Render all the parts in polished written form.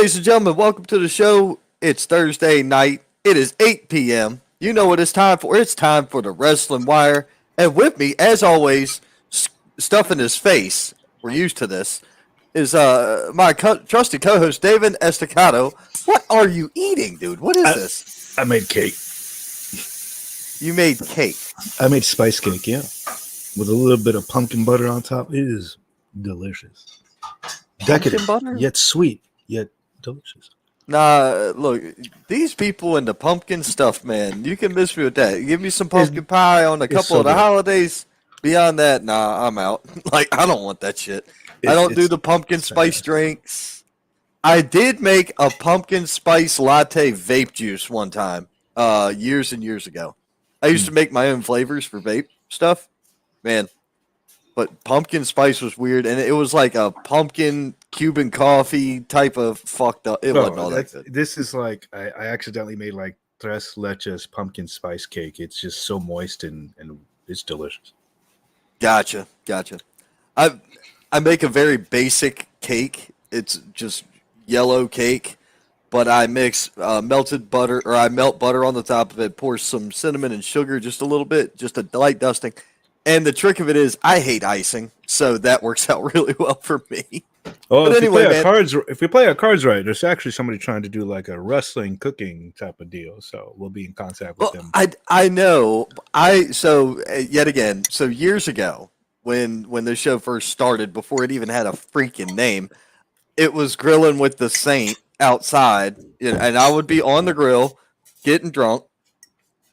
ladies and gentlemen, welcome to the show. It's Thursday night. It is 8 p.m. You know what it's time for. It's time for the Wrestling Wire. And with me, as always, stuffing his face, we're used to this, is my trusted co-host, David Estacado. What are you eating, dude? What is this? I made cake. You made cake? I made spice cake, yeah. With a little bit of pumpkin butter on top. It is delicious. Decadent, butter? Yet sweet, yet delicious. Nah, look, these people into pumpkin stuff, man, you can miss me with that. Give me some pumpkin pie on a couple of the holidays. Beyond that, nah, I'm out. Like, I don't want that shit. I don't do the pumpkin spice drinks. I did make a pumpkin spice latte vape juice one time, years and years ago. I used to make my own flavors for vape stuff. Man, but pumpkin spice was weird, and it was like a pumpkin Cuban coffee type of fucked up. It wasn't all that good. This is like, I accidentally made like tres leches pumpkin spice cake. It's just so moist and it's delicious. Gotcha. I make a very basic cake. It's just yellow cake, but I mix melted butter, or I melt butter on the top of it, pour some cinnamon and sugar just a little bit, just a light dusting. And the trick of it is I hate icing, so that works out really well for me. Oh, but anyway, if we play our cards right, there's actually somebody trying to do like a wrestling cooking type of deal. So we'll be in contact with them. I know. Yet again, so years ago when the show first started, before it even had a freaking name, it was Grilling with the Saint outside, and I would be on the grill getting drunk,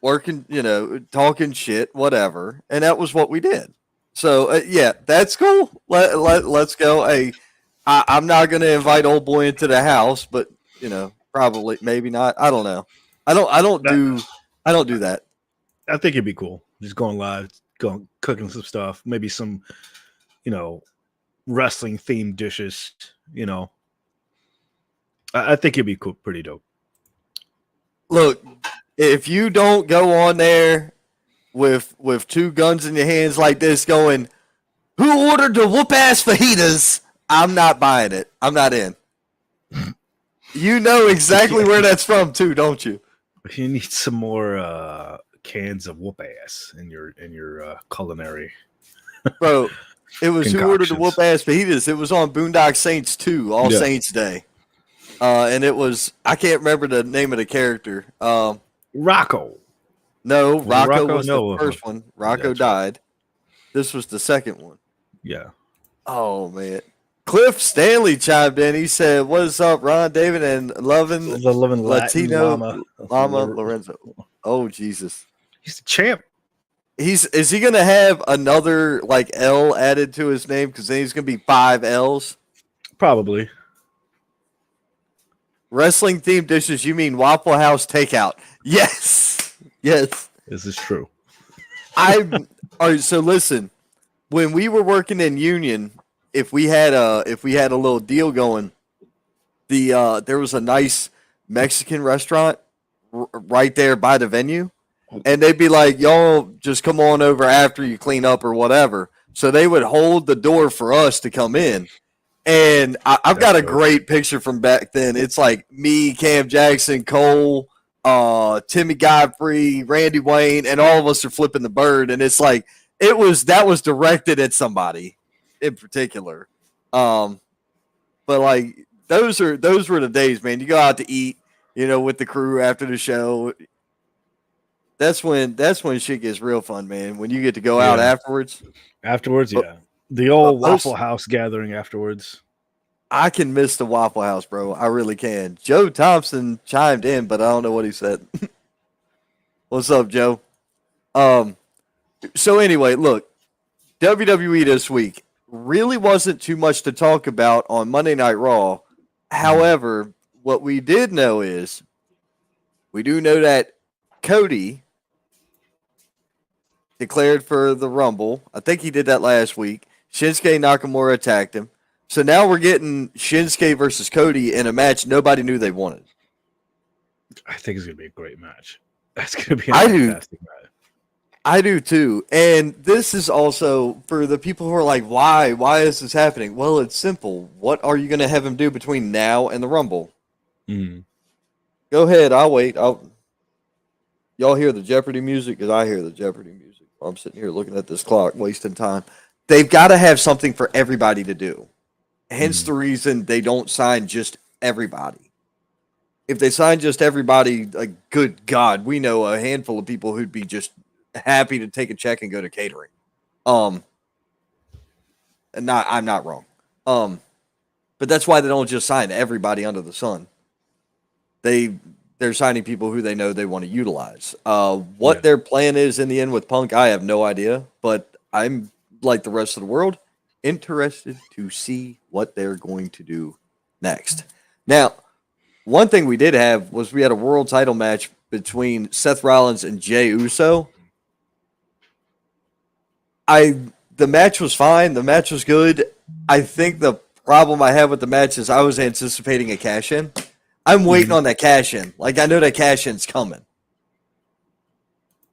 working, talking shit, whatever, and that was what we did. So yeah, that's cool. Let's go. Hey, I'm not going to invite old boy into the house, but probably, maybe not. I don't know. I don't do that. I think it'd be cool. Just going live, cooking some stuff, maybe some, wrestling themed dishes. I think it'd be cool, pretty dope. Look, if you don't go on there with two guns in your hands like this going, who ordered the whoop-ass fajitas? I'm not buying it. I'm not in. You know exactly where that's from too, don't you? You need some more cans of whoop-ass in your culinary. Bro, it was who ordered the whoop-ass fajitas. It was on Boondock Saints 2, All Saints Day. And it was, I can't remember the name of the character. Rocco. No, Rocco was the first one. Rocco died. This was the second one. Yeah. Oh, man. Cliff Stanley chimed in. He said, what is up, Ron, David, and loving Latino Llama Lorenzo. Oh, Jesus. He's the champ. Is he going to have another, like, L added to his name? Because then he's going to be 5 L's? Probably. Wrestling themed dishes, you mean Waffle House takeout? Yes. Yes. This is true. All right, so listen. When we were working in Union, if we had a little deal going, there was a nice Mexican restaurant right there by the venue, and they'd be like, y'all just come on over after you clean up or whatever. So they would hold the door for us to come in. And I've got a great picture from back then. It's like me, Cam Jackson, Cole, Timmy Godfrey, Randy Wayne, and all of us are flipping the bird. And it's like that was directed at somebody in particular. But like those were the days, man. You go out to eat, with the crew after the show. That's when shit gets real fun, man. When you get to go out afterwards. Afterwards, yeah. The old Waffle House gathering afterwards. I can miss the Waffle House, bro. I really can. Joe Thompson chimed in, but I don't know what he said. What's up, Joe? So anyway, look, WWE this week really wasn't too much to talk about on Monday Night Raw. However, what we did know is we do know that Cody declared for the Rumble. I think he did that last week. Shinsuke Nakamura attacked him. So now we're getting Shinsuke versus Cody in a match nobody knew they wanted. I think it's going to be a great match. That's going to be a fantastic match. I do too. And this is also for the people who are like, why? Why is this happening? Well, it's simple. What are you going to have him do between now and the Rumble? Mm. Go ahead. I'll wait. Y'all hear the Jeopardy music? Because I hear the Jeopardy music. I'm sitting here looking at this clock, wasting time. They've got to have something for everybody to do. Hence the reason they don't sign just everybody. If they sign just everybody, like, good God, we know a handful of people who'd be just happy to take a check and go to catering. And I'm not wrong. But that's why they don't just sign everybody under the sun. They're signing people who they know they want to utilize. What their plan is in the end with Punk, I have no idea. But I'm, like the rest of the world, interested to see what they're going to do next. Now, one thing we did have was we had a world title match between Seth Rollins and Jey Uso. The match was fine. The match was good. I think the problem I have with the match is I was anticipating a cash-in. I'm waiting on that cash-in. Like, I know that cash-in's coming.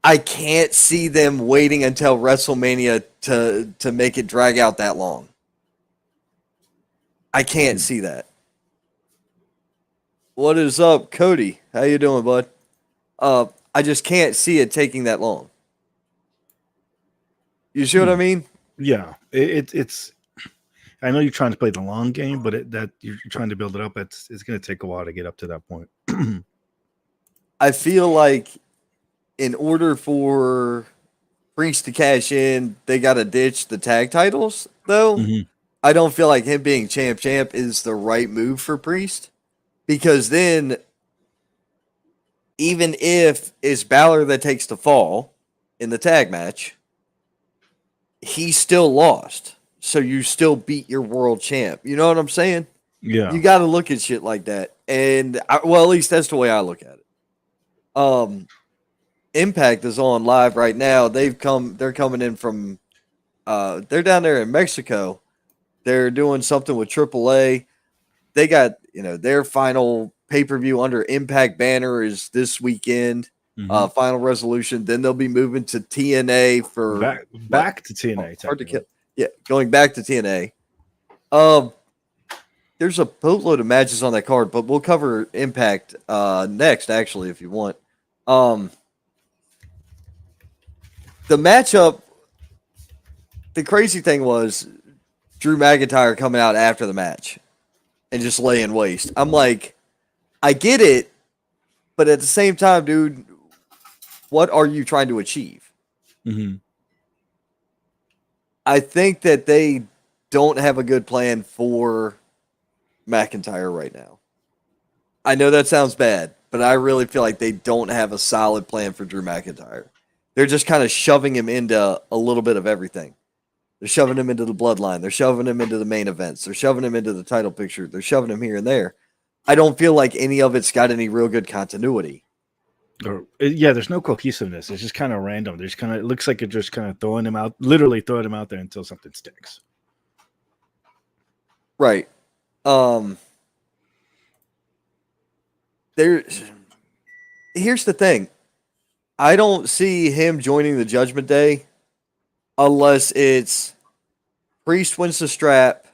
I can't see them waiting until WrestleMania to make it drag out that long. I can't see that. What is up, Cody? How you doing, bud? I just can't see it taking that long. You see what I mean? Yeah, it's. I know you're trying to play the long game, but that you're trying to build it up. It's going to take a while to get up to that point. I feel like in order for Priest to cash in, they got to ditch the tag titles, though. I don't feel like him being champ is the right move for Priest, because then even if it's Balor that takes the fall in the tag match, he still lost. So you still beat your world champ. You know what I'm saying? Yeah. You got to look at shit like that. And, at least that's the way I look at it. Impact is on live right now. They're coming in from, they're down there in Mexico. They're doing something with AAA. They got, their final pay-per-view under Impact banner is this weekend. Final Resolution. Then they'll be moving to TNA for back to TNA. Hard to kill. Yeah, going back to TNA. There's a boatload of matches on that card, but we'll cover Impact next, actually, if you want. The matchup, the crazy thing was Drew McIntyre coming out after the match and just laying waste. I'm like, I get it, but at the same time, dude, what are you trying to achieve? I think that they don't have a good plan for McIntyre right now. I know that sounds bad, but I really feel like they don't have a solid plan for Drew McIntyre. They're just kind of shoving him into a little bit of everything. They're shoving him into the bloodline. They're shoving him into the main events. They're shoving him into the title picture. They're shoving him here and there. I don't feel like any of it's got any real good continuity. There's no cohesiveness. It's just kind of random. There's it looks like you're just kind of throwing him out, literally throwing him out there until something sticks. Right. Here's the thing. I don't see him joining the Judgment Day unless it's Priest wins the strap,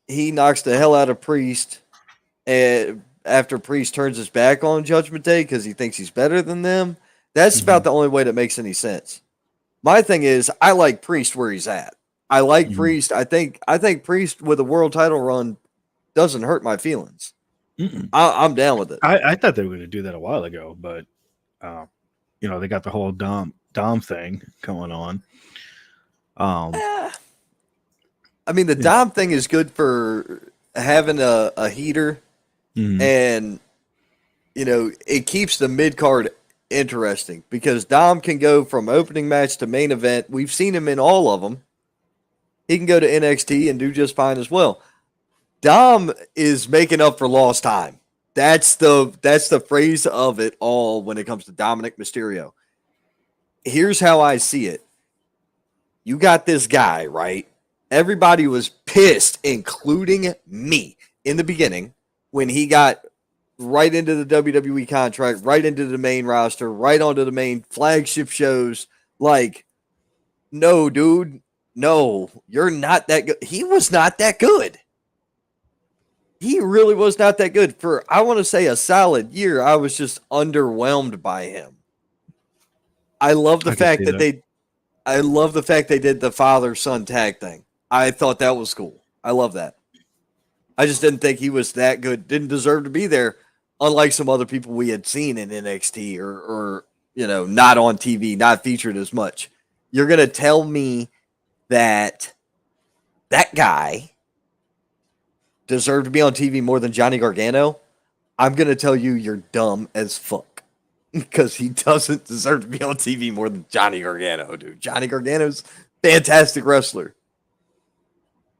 he knocks the hell out of Priest, and after Priest turns his back on Judgment Day because he thinks he's better than them. That's about the only way that makes any sense. My thing is, I like Priest where he's at. I like Priest. I think Priest with a world title run doesn't hurt my feelings. I'm down with it. I thought they were going to do that a while ago, but they got the whole Dom thing going on. I mean, the Dom thing is good for having a heater, and it keeps the mid card interesting because Dom can go from opening match to main event. We've seen him in all of them. He can go to NXT and do just fine as well. Dom is making up for lost time. That's the phrase of it all when it comes to Dominic Mysterio. Here's how I see it. You got this guy, right? Everybody was pissed, including me, in the beginning when he got right into the WWE contract, right into the main roster, right onto the main flagship shows. Like, no, dude, no, you're not that good. He was not that good. he really was not that good. For, I want to say, a solid year, I was just underwhelmed by him. I love the I can fact see that that. I love the fact they did the father son tag thing. I thought that was cool. I love that. I just didn't think he was that good. Didn't deserve to be there, unlike some other people we had seen in NXT or not on TV, not featured as much. You're gonna tell me that that guy deserved to be on TV more than Johnny Gargano? I'm gonna tell you you're dumb as fuck because he doesn't deserve to be on TV more than Johnny Gargano, dude. Johnny Gargano's fantastic wrestler.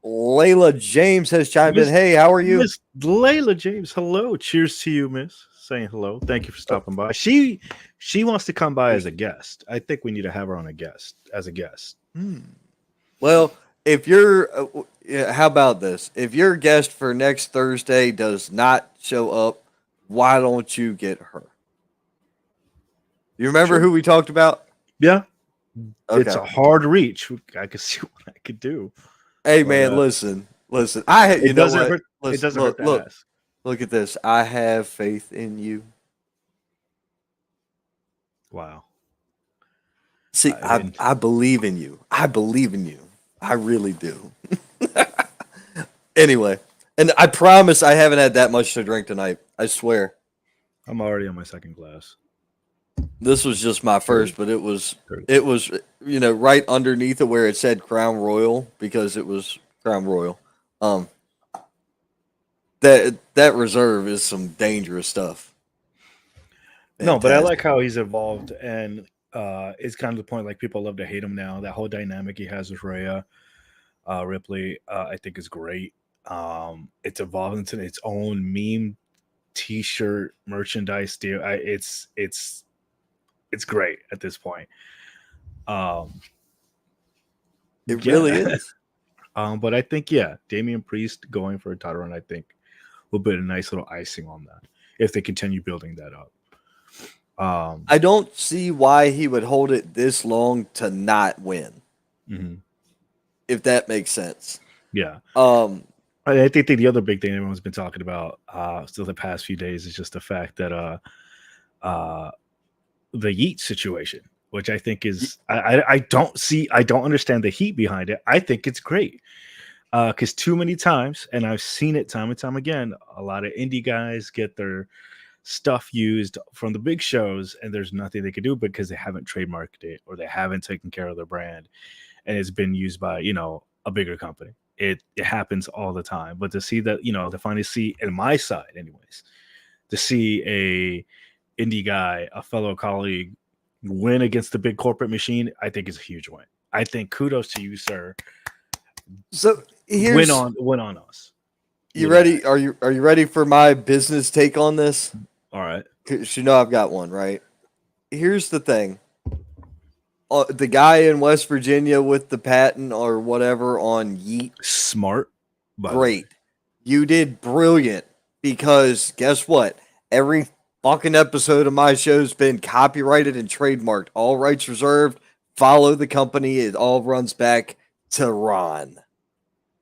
Layla James has chimed in. Miss Hey, how are you? Miss Layla James, hello. Cheers to you, Miss. Saying hello. Thank you for stopping by. She wants to come by as a guest. I think we need to have her on as a guest. Well, if you're, how about this? If your guest for next Thursday does not show up, why don't you get her? You remember Sure. who we talked about? Yeah. It's Okay. a hard reach. I could see what I could do. Hey, But man, listen. You it know doesn't what? hurt. It Listen, doesn't hurt to ask. look at this. I have faith in you. Wow. See, I mean, I believe in you. I believe in you. I really do. Anyway, and I promise I haven't had that much to drink tonight. I swear. I'm already on my second glass. This was just my first, but it was right underneath it where it said Crown Royal because it was Crown Royal. That reserve is some dangerous stuff. No, but I Fantastic. like how he's evolved, and it's kind of the point. Like, people love to hate him now. That whole dynamic he has with Rhea Ripley, I think, is great. It's evolved into its own meme T-shirt merchandise deal. It's great at this point. It Yeah. really is. But I think, Damian Priest going for a title run, I think, will be a nice little icing on that if they continue building that up. I don't see why he would hold it this long to not win. Mm-hmm. If that makes sense. Yeah. I think the other big thing everyone's been talking about still the past few days is just the fact that the Yeet situation, which I think is I don't understand the heat behind it. I think it's great because too many times, and I've seen it time and time again, a lot of indie guys get their stuff used from the big shows, and there's nothing they can do because they haven't trademarked it or they haven't taken care of their brand, and it's been used by a bigger company. It happens all the time. But to see that, to finally see, in my side anyways, to see a indie guy, a fellow colleague, win against the big corporate machine, I think is a huge win. I think kudos to you, sir. So win on us. You ready? Are you ready for my business take on this? All right. 'Cause I've got one, right? Here's the thing. The guy in West Virginia with the patent or whatever on Yeet. Smart. Great. You did brilliant because guess what? Every fucking episode of my show's been copyrighted and trademarked. All rights reserved. Follow the company. It all runs back to Ron.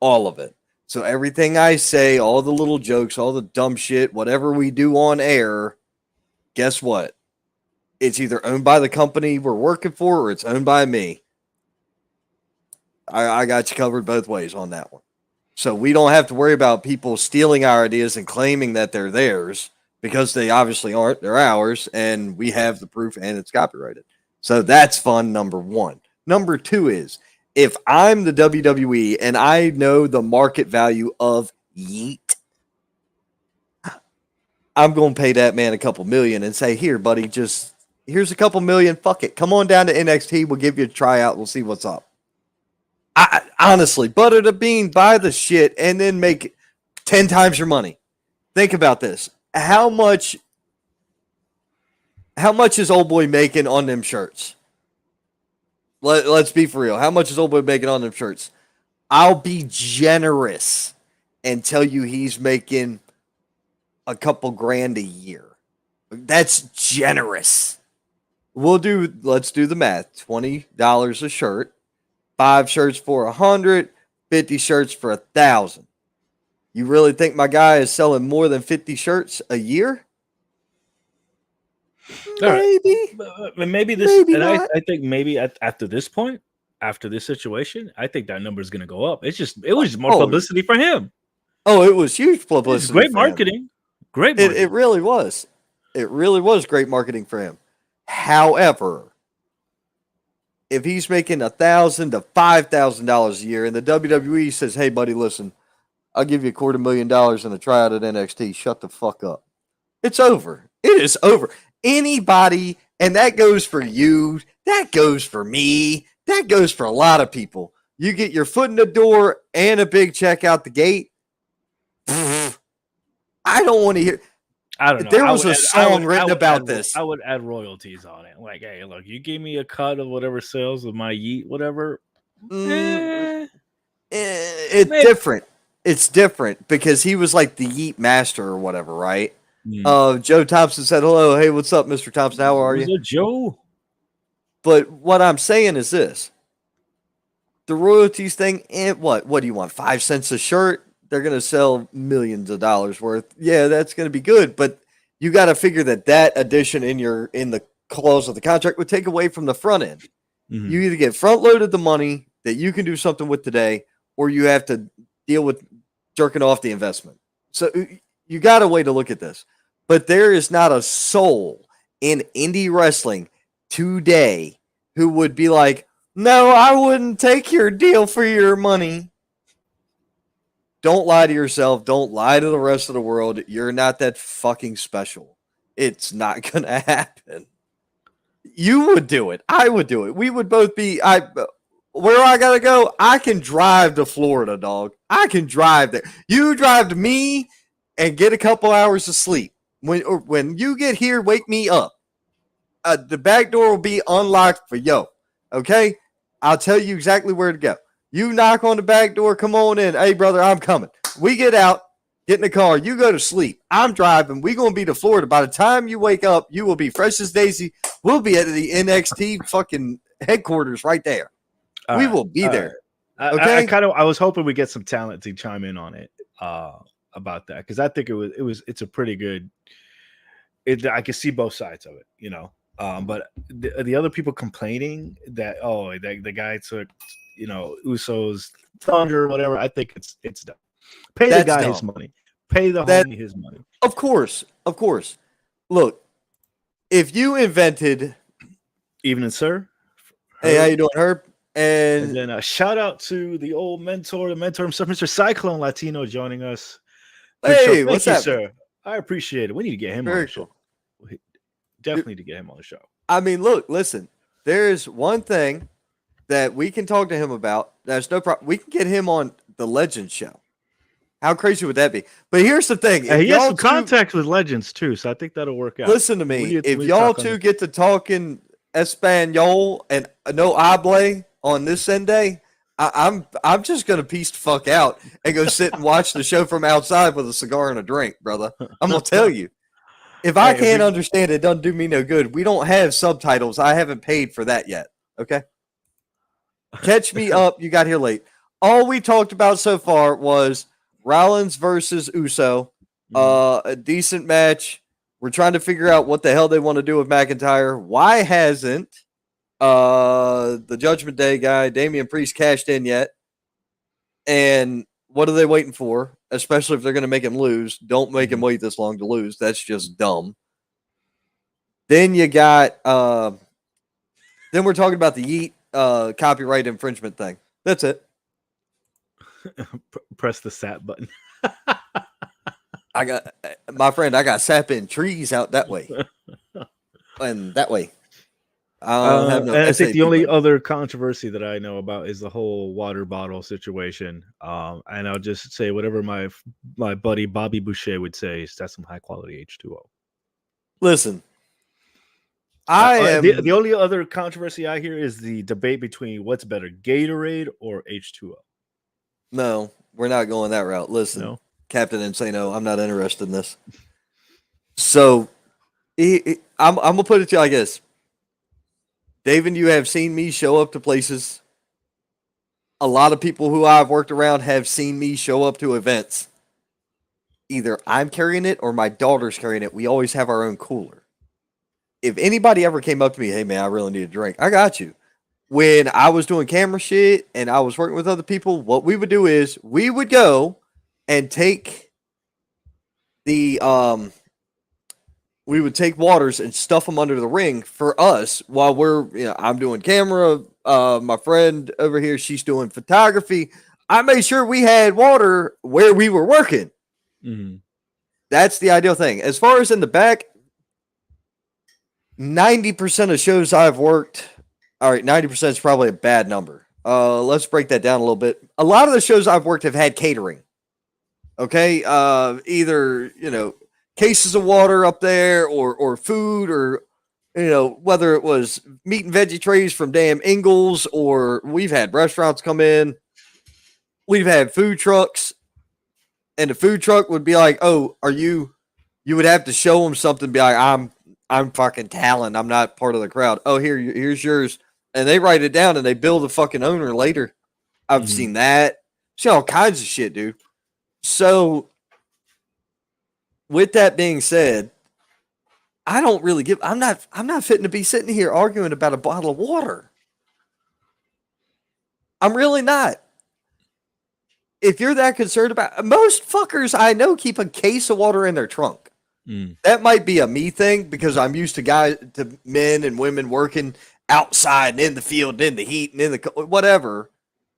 All of it. So everything I say, all the little jokes, all the dumb shit, whatever we do on air, guess what? It's either owned by the company we're working for or it's owned by me. I got you covered both ways on that one. So we don't have to worry about people stealing our ideas and claiming that they're theirs because they obviously aren't. They're ours, and we have the proof and it's copyrighted. So that's fun, number one. Number two is, if I'm the WWE and I know the market value of Yeet, I'm going to pay that man a couple million and say, here, buddy, here's a couple million. Fuck it. Come on down to NXT. We'll give you a tryout. We'll see what's up. I honestly, butter the bean, buy the shit, and then make 10 times your money. Think about this. How much is old boy making on them shirts? Let's be for real. How much is old boy making on them shirts? I'll be generous and tell you he's making a couple grand a year. That's generous. Let's do the math. $20 a shirt. 5 shirts for 100, 50 shirts for 1,000. You really think my guy is selling more than 50 shirts a year? All right. Maybe. But maybe this, Maybe and not. I think maybe after this point, after this situation, I think that number is going to go up. It was just more Oh, publicity for him. oh, it was huge It's publicity great for him. marketing. Great It marketing. really was. It really was great marketing for him. However, if he's making $1,000 to $5,000 a year, and the WWE says, "Hey, buddy, listen, I'll give you $250,000 in a tryout at NXT," shut the fuck up. It's over. It is over. Anybody, and that goes for you, that goes for me, that goes for a lot of people. You get your foot in the door and a big check out the gate. I don't want to hear. I don't know. There was a song written about this. I would add royalties on it. Like, hey, look, you gave me a cut of whatever sales of my yeet, whatever. It's Maybe. different. It's different because he was like the Yeet Master or whatever, right? Joe Thompson said, "Hello, hey, what's up, Mr. Thompson? How are you?" Joe? But what I'm saying is this: the royalties thing. What do you want? 5 cents a shirt? They're gonna sell millions of dollars worth. Yeah, that's gonna be good, but you got to figure that addition in the clause of the contract would take away from the front end. Mm-hmm. You either get front loaded the money that you can do something with today, or you have to deal with jerking off the investment. So you got a way to look at this. But there is not a soul in indie wrestling today who would be like, "No, I wouldn't take your deal for your money." Don't lie to yourself. Don't lie to the rest of the world. You're not that fucking special. It's not going to happen. You would do it. I would do it. We would both be. Where I gotta go? I can drive to Florida, dog. I can drive there. You drive to me and get a couple hours of sleep. When you get here, wake me up. The back door will be unlocked for yo. Okay? I'll tell you exactly where to go. You knock on the back door, come on in. Hey, brother, I'm coming. We get out, get in the car. You go to sleep. I'm driving. We're going to be to Florida. By the time you wake up, you will be fresh as daisy. We'll be at the NXT fucking headquarters right there. We will be there. Okay. I was hoping we get some talent to chime in on it about that, because I think it's a pretty good. I can see both sides of it, you know. But the other people complaining that the guy took, you know, Uso's thunder or whatever. I think it's dumb. Pay the guy his money. Pay the homie his money. Of course. Look, if you invented, evening, sir. Hey, how you doing, Herb? And then a shout out to the old mentor, the mentor himself, Mr. Cyclone Latino, joining us. Hey, what's up, sir? I appreciate it. We need to get him on the show. Definitely to get him on the show. I mean, look, listen. There's one thing that we can talk to him about. There's no problem. We can get him on the Legends show. How crazy would that be? But here's the thing. He has some contacts with Legends too, so I think that'll work out. Listen to me. If y'all two get to talking Espanol and no hable on this Sunday, I'm just gonna piece the fuck out and go sit and watch the show from outside with a cigar and a drink, brother. I'm gonna tell you. If I can't understand it, doesn't do me no good. We don't have subtitles. I haven't paid for that yet. Okay. Catch me up. You got here late. All we talked about so far was Rollins versus Uso. A decent match. We're trying to figure out what the hell they want to do with McIntyre. Why hasn't the Judgment Day guy, Damian Priest, cashed in yet? And what are they waiting for? Especially if they're going to make him lose. Don't make him wait this long to lose. That's just dumb. Then you got then we're talking about the Yeet copyright infringement thing. That's it. Press the sap button. I got sap in trees out that way. And that way. I think the only other controversy that I know about is the whole water bottle situation. And I'll just say whatever my buddy Bobby Boucher would say is that's some high quality H2O. Listen, the only other controversy I hear is the debate between what's better, Gatorade or H2O. No, we're not going that route. Listen, Captain Insano, I'm not interested in this. So I'm gonna put it to you like this. David, you have seen me show up to places. A lot of people who I've worked around have seen me show up to events. either I'm carrying it or my daughter's carrying it. We always have our own cooler. If anybody ever came up to me, hey man, I really need a drink, I got you. When I was doing camera shit and I was working with other people, what we would do is we would go and take the we would take waters and stuff them under the ring for us while I'm doing camera. My friend over here, she's doing photography. I made sure we had water where we were working. Mm-hmm. That's the ideal thing. As far as in the back, 90% of shows I've worked, all right, 90% is probably a bad number. Let's break that down a little bit. A lot of the shows I've worked have had catering. Okay. Either, cases of water up there or food or, whether it was meat and veggie trays from damn Ingles or we've had restaurants come in. We've had food trucks and the food truck would be like, oh, you would have to show them something, be like, I'm fucking talent. I'm not part of the crowd. Oh, here's yours. And they write it down and they bill the fucking owner later. I've seen that. Seen all kinds of shit, dude. So with that being said, I don't really I'm not fitting to be sitting here arguing about a bottle of water. I'm really not. If you're that concerned about, most fuckers I know keep a case of water in their trunk. That might be a me thing because I'm used to men and women working outside and in the field, and in the heat and in the whatever.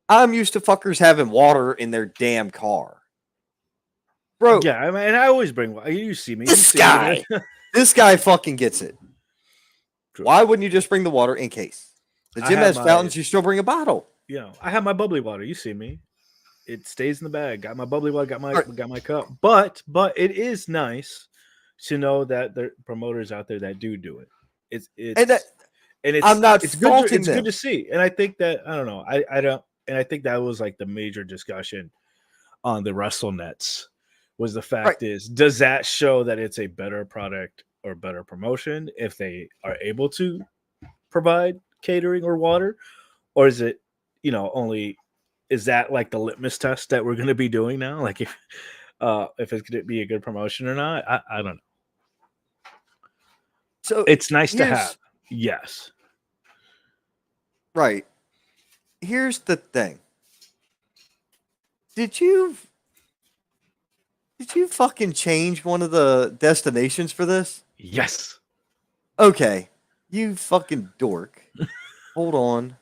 I'm used to fuckers having water in their damn car. Bro. Yeah, I mean, I always bring water. You see me. This guy fucking gets it. True. Why wouldn't you just bring the water in case? The gym has fountains, you still bring a bottle. I have my bubbly water. You see me. It stays in the bag. Got my bubbly water, got my cup. But it is nice to know that there are promoters out there that do it. I'm not it's faulting it's them. good to see. And I think that I don't know. I don't, and I think that was like the major discussion on the WrestleNets was the fact is, does that show that it's a better product or better promotion if they are able to provide catering or water, or is it only is that like the litmus test that we're going to be doing now? Like if it's going to be a good promotion or not, I don't know. So it's nice to have. Yes. Right. Here's the thing. Did you fucking change one of the destinations for this? Yes. Okay. You fucking dork. Hold on.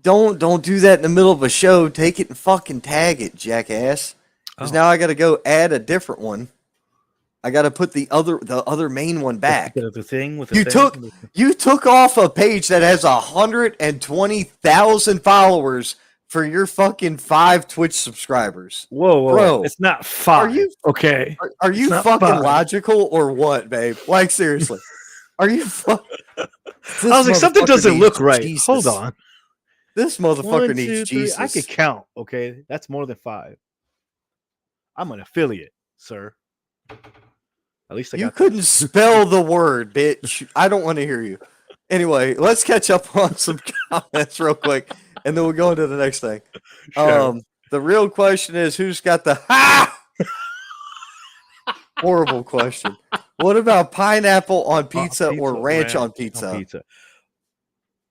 Don't do that in the middle of a show. Take it and fucking tag it, jackass. Because now I got to go add a different one. I got to put the other main one back. The thing with you took off a page that has 120,000 followers for your fucking 5 Twitch subscribers. Whoa, bro! It's not 5. Okay? Are you fucking 5. Logical or what, babe? Like seriously, are you? I was like, something doesn't look right. Jesus. Hold on. This motherfucker needs Jesus. I could count. Okay, that's more than 5. I'm an affiliate, sir. At least you couldn't spell the word, bitch. I don't want to hear you. Anyway, let's catch up on some comments real quick, and then we'll go into the next thing. Sure. The real question is, who's got the horrible question? What about pineapple on pizza or ranch on pizza?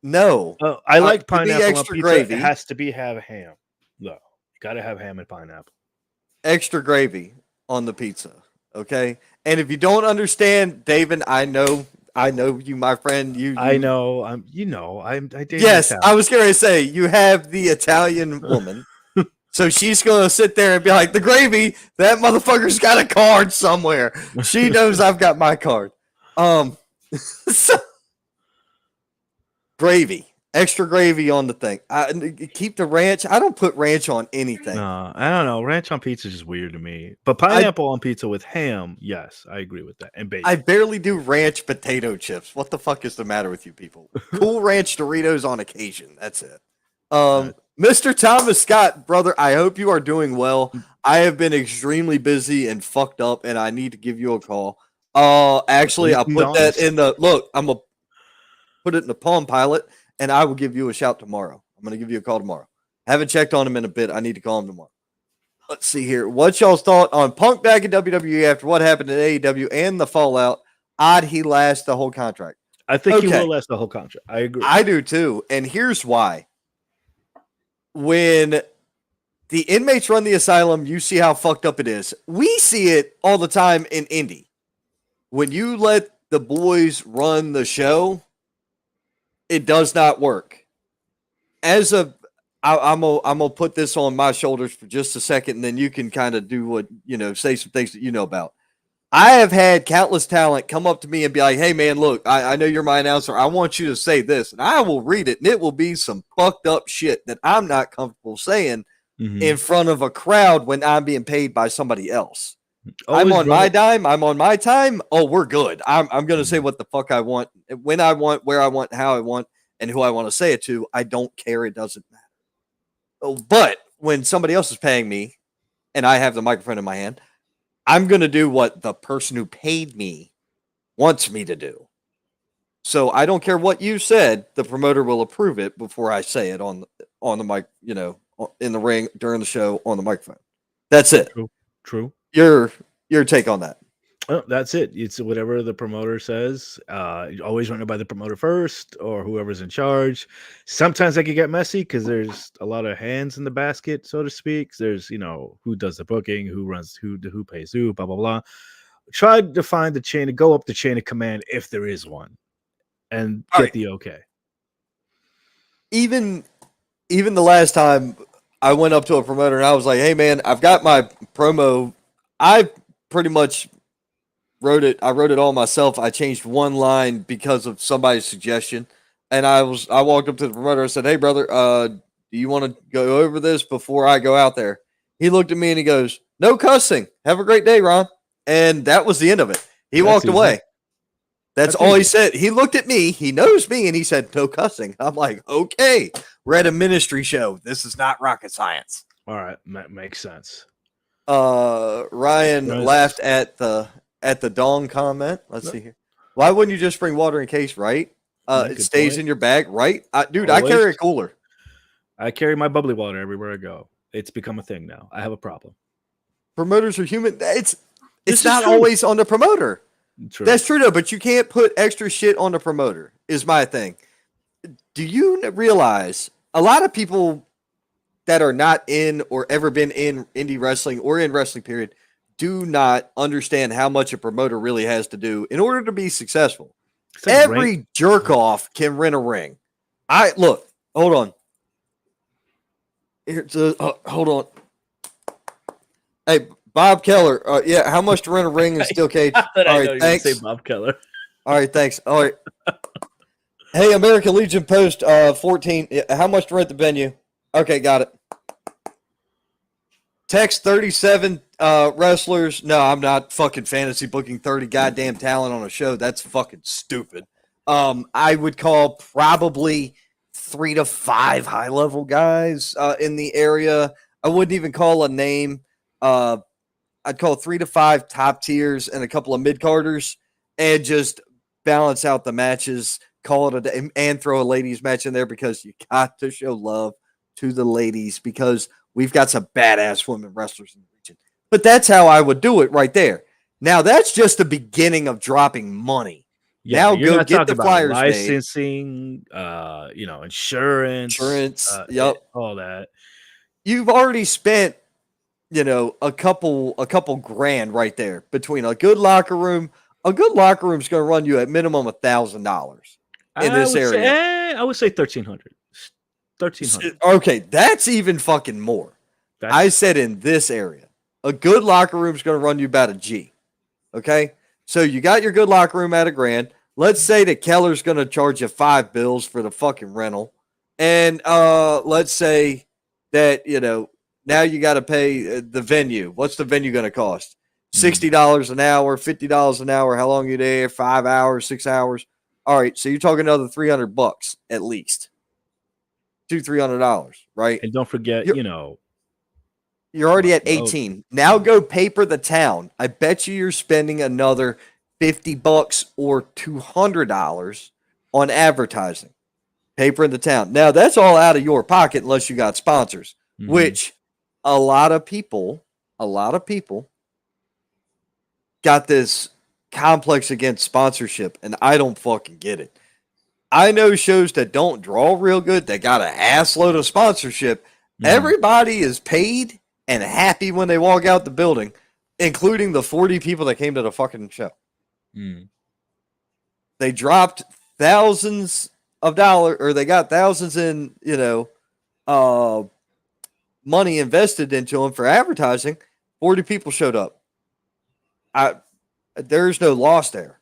No. I like pineapple on pizza. Gravy. It has to have ham. No, you got to have ham and pineapple. Extra gravy on the pizza. Okay. And if you don't understand, David, I know you, my friend. I know. I did. Yes, I was going to say you have the Italian woman, so she's going to sit there and be like, the gravy. That motherfucker's got a card somewhere. She knows I've got my card. So, gravy. Extra gravy on the thing. Keep the ranch. I don't put ranch on anything. No, I don't know. Ranch on pizza is just weird to me. But pineapple on pizza with ham, yes, I agree with that. And bacon. I barely do ranch potato chips. What the fuck is the matter with you people? Cool Ranch Doritos on occasion. That's it. Mr. Thomas Scott, brother, I hope you are doing well. I have been extremely busy and fucked up, and I need to give you a call. Actually, I'll put that in the look. I'm gonna put it in the Palm Pilot. And I will give you a shout tomorrow. I'm going to give you a call tomorrow. I haven't checked on him in a bit. I need to call him tomorrow. Let's see here. What's y'all's thought on Punk back in WWE after what happened in AEW and the fallout? Odd he lasts the whole contract. I think he will last the whole contract. I agree. I do too. And here's why. When the inmates run the asylum, you see how fucked up it is. We see it all the time in Indy. When you let the boys run the show, it does not work. I'm gonna put this on my shoulders for just a second, and then you can kind of do what say some things that you know about. I have had countless talent come up to me and be like, "Hey, man, look, I know you're my announcer. I want you to say this," and I will read it, and it will be some fucked up shit that I'm not comfortable saying in front of a crowd when I'm being paid by somebody else. I'm on my dime. I'm on my time. Oh, we're good. I'm going to say what the fuck I want, when I want, where I want, how I want, and who I want to say it to. I don't care. It doesn't matter. Oh, but when somebody else is paying me and I have the microphone in my hand, I'm going to do what the person who paid me wants me to do. So I don't care what you said. The promoter will approve it before I say it on the mic, in the ring, during the show, on the microphone. That's it. True. Your take on that? Oh, that's it. It's whatever the promoter says. Always run it by the promoter first, or whoever's in charge. Sometimes that can get messy because there's a lot of hands in the basket, so to speak. There's who does the booking, who runs, who pays who, blah blah blah. Try to find the chain, to go up the chain of command if there is one, and get the okay. Even the last time I went up to a promoter and I was like, "Hey man, I've got my promo. I pretty much wrote it. I wrote it all myself. I changed one line because of somebody's suggestion." And I walked up to the promoter and said, "Hey brother, do you want to go over this before I go out there?" He looked at me and he goes, "No cussing. Have a great day, Ron." And that was the end of it. He walked away. That's all he said. He looked at me. He knows me, and he said, "No cussing." I'm like, "Okay, we're at a ministry show. This is not rocket science." All right, that makes sense. Ryan laughed at the dong comment. Let's see here. Why wouldn't you just bring water in case, right? It stays in your bag, right? Dude, I carry a cooler. I carry my bubbly water everywhere I go. It's become a thing now. I have a problem. Promoters are human. It's not always on the promoter. True. That's true though, but you can't put extra shit on the promoter, is my thing. Do you realize a lot of people that are not in or ever been in indie wrestling or in wrestling period do not understand how much a promoter really has to do in order to be successful? Like every jerk off can rent a ring. Hold on. Hold on. Hey, Bob Keller. Yeah, how much to rent a ring in steel cage? All right, thanks. Say Bob Keller. All right, thanks. All right. Hey, American Legion Post 14. How much to rent the venue? Okay, got it. Text 37 wrestlers. No, I'm not fucking fantasy booking 30 goddamn talent on a show. That's fucking stupid. I would call probably 3 to 5 high-level guys in the area. I wouldn't even call a name. I'd call 3 to 5 top tiers and a couple of mid-carders and just balance out the matches, call it a day, and throw a ladies match in there because you got to show love to the ladies because we've got some badass women wrestlers in the region. But that's how I would do it right there. Now, that's just the beginning of dropping money. Yeah, now go get the flyers licensing, insurance, yep, all that. You've already spent a couple grand right there between a good locker room. A good locker room is going to run you at minimum $1,000 in this area. I would say 1,300. 1,300. Okay, that's even fucking more. I said in this area, a good locker room is going to run you about $1,000. Okay, so you got your good locker room at $1,000. Let's say that Keller's going to charge you $5 for the fucking rental, and let's say that now you got to pay the venue. What's the venue going to cost? $60 an hour, $50 an hour. How long are you there? 5 hours, 6 hours. All right, so you're talking another $300 at least. $200-$300, right? And don't forget, you're already at 18. Now go paper the town. I bet you're spending another $50 or $200 on advertising. Paper in the town. Now that's all out of your pocket unless you got sponsors, which a lot of people got this complex against sponsorship, and I don't fucking get it. I know shows that don't draw real good that got a ass load of sponsorship. Everybody is paid and happy when they walk out the building, including the 40 people that came to the fucking show. They dropped thousands of dollars, or they got thousands in, money invested into them for advertising. 40 people showed up. There's no loss there.